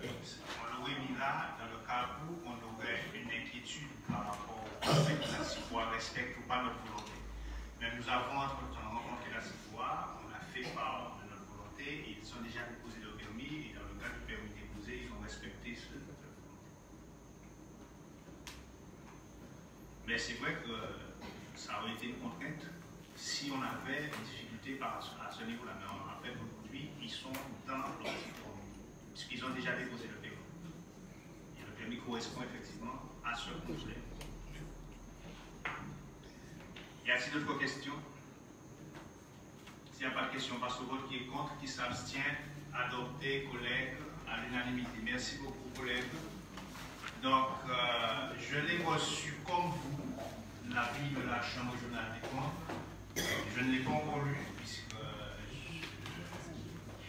on l'aurait mis là dans le cas où on aurait une inquiétude par rapport au fait que la CIFOA respecte ou pas notre volonté. Mais nous avons entre-temps rencontré la CIFOA, on a fait part de notre volonté, et ils ont déjà déposé leur permis, et dans le cas du permis déposé, ils ont respecté ce volonté. Mais c'est vrai que ça aurait été une contrainte si on avait une difficulté à ce niveau-là. Mais en fait, aujourd'hui, ils sont dans l'optique, puisqu'ils ont déjà déposé le permis. Et le permis correspond effectivement à ce projet. Y a-t-il d'autres questions? S'il n'y a pas de questions, passe au vote. Qui est contre, qui s'abstient, adopté, collègues, à l'unanimité. Merci beaucoup, collègues. Donc, je l'ai reçu comme vous, l'avis de la Chambre régionale des comptes. Je ne l'ai pas encore lu, puisque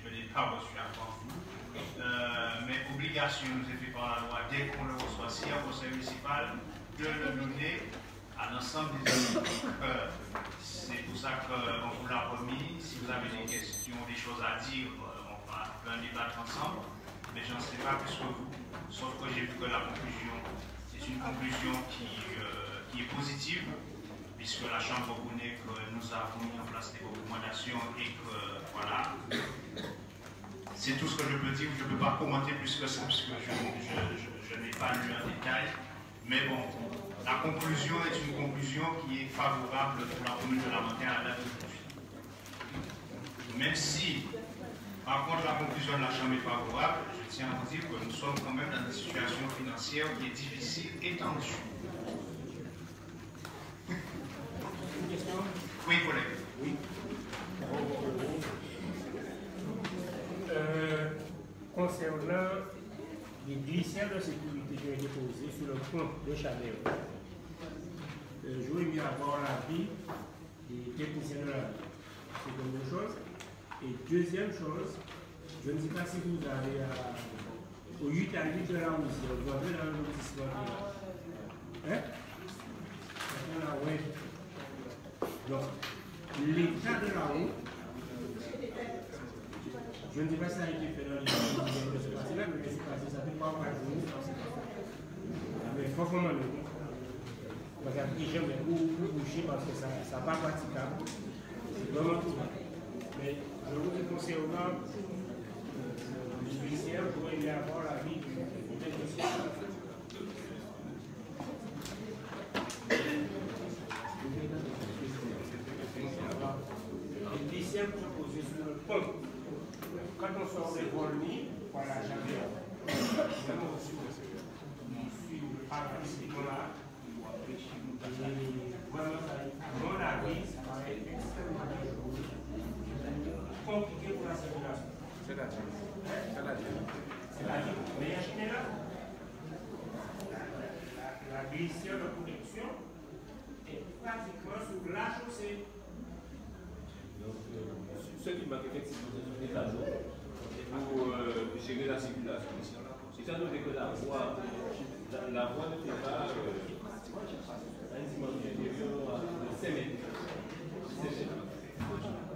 je ne l'ai pas reçu avant vous. Mais obligation nous est faite par la loi, dès qu'on le reçoit, si un conseil municipal, de le donner à l'ensemble des élus. C'est pour ça qu'on vous l'a remis. Si vous avez des questions, des choses à dire, on va en débattre ensemble. Mais je n'en sais pas plus que vous. Sauf que j'ai vu que la conclusion, c'est une conclusion qui est positive, puisque la Chambre reconnaît que nous avons mis en place des recommandations et que, voilà, c'est tout ce que je peux dire. Je ne peux pas commenter plus que ça, puisque je n'ai pas lu en détail. Mais bon, la conclusion est une conclusion qui est favorable pour la commune de Lamentin à la date d'aujourd'hui. Même si, par contre, la conclusion de la Chambre est favorable, je tiens à vous dire que nous sommes quand même dans une situation financière qui est difficile et tendue. Une question? Oui, collègue. Oui. Concernant les glissières de sécurité qui ont été posées sur le pont de Chaleur, j'aurais aimé avoir l'avis des techniciens de la ville. C'est une première chose. Et deuxième chose, je ne sais pas si vous avez au 8 à 8 de la Roussille, vous avez dans le lotissement. Hein? Donc, l'état de la route, je ne sais pas si ça a été fait dans les jours de ce parti-là, mais c'est passé, ça fait pas mal de jours. Mais franchement, parce que les gens sont bouchés parce que ça n'est pas praticable. C'est vraiment tout. Mais je vous conseille au nom du judiciaire pour aimer avoir l'avis du technicien. Les lycéens sont posés sur le pont. Quand on sort des volets, voilà, j'avais vraiment reçu le artistique là. Vraiment, à mon avis, ça va être extrêmement compliqué pour la circulation. C'est-à-dire, mais en général, la glissière de protection est pratiquement sur la chaussée. Ce qui manque effectivement, c'est un état d'eau pour gérer la circulation. Étant donné que la voie ne fait pas un dimension inférieure de 5 mètres.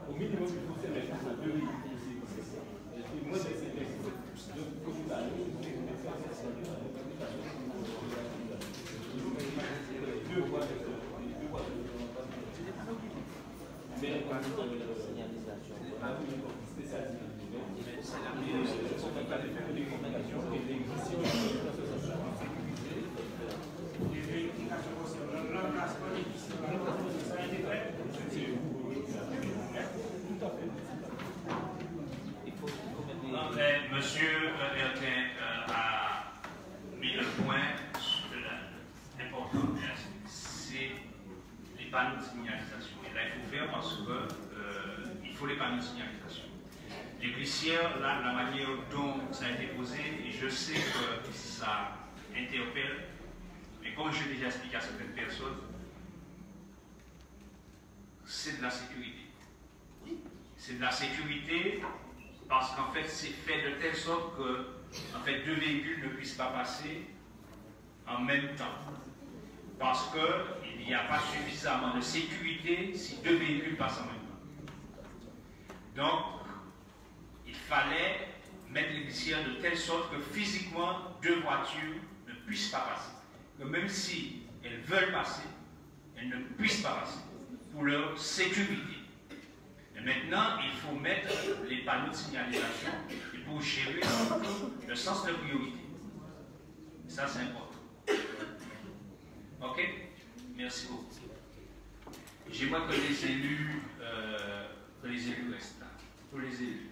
Au minimum, il faut 5 mètres pour 2 véhicules. Et moins de 5 mètres. Donc, il faut que la ligne deux voies de mais par exemple, la signalisation, spécialisée, on va faire des recommandations et des questions. Les vérifications concernant l'emplacement des piscines, ça a été fait? Tout à fait. Non, mais faut les panneaux de signalisation. Les glissières, là, la manière dont ça a été posé, et je sais que ça interpelle, mais comme je l'ai déjà expliqué à certaines personnes, c'est de la sécurité. C'est de la sécurité parce qu'en fait, c'est fait de telle sorte que en fait, deux véhicules ne puissent pas passer en même temps. Parce qu'il n'y a pas suffisamment de sécurité si deux véhicules passent en même temps. Donc, il fallait mettre les glissières de telle sorte que physiquement, deux voitures ne puissent pas passer. Que même si elles veulent passer, elles ne puissent pas passer pour leur sécurité. Et maintenant, il faut mettre les panneaux de signalisation pour gérer le sens de priorité. Ça, c'est important. Ok? Merci beaucoup. J'aimerais que les élus restent là. Pour les élus.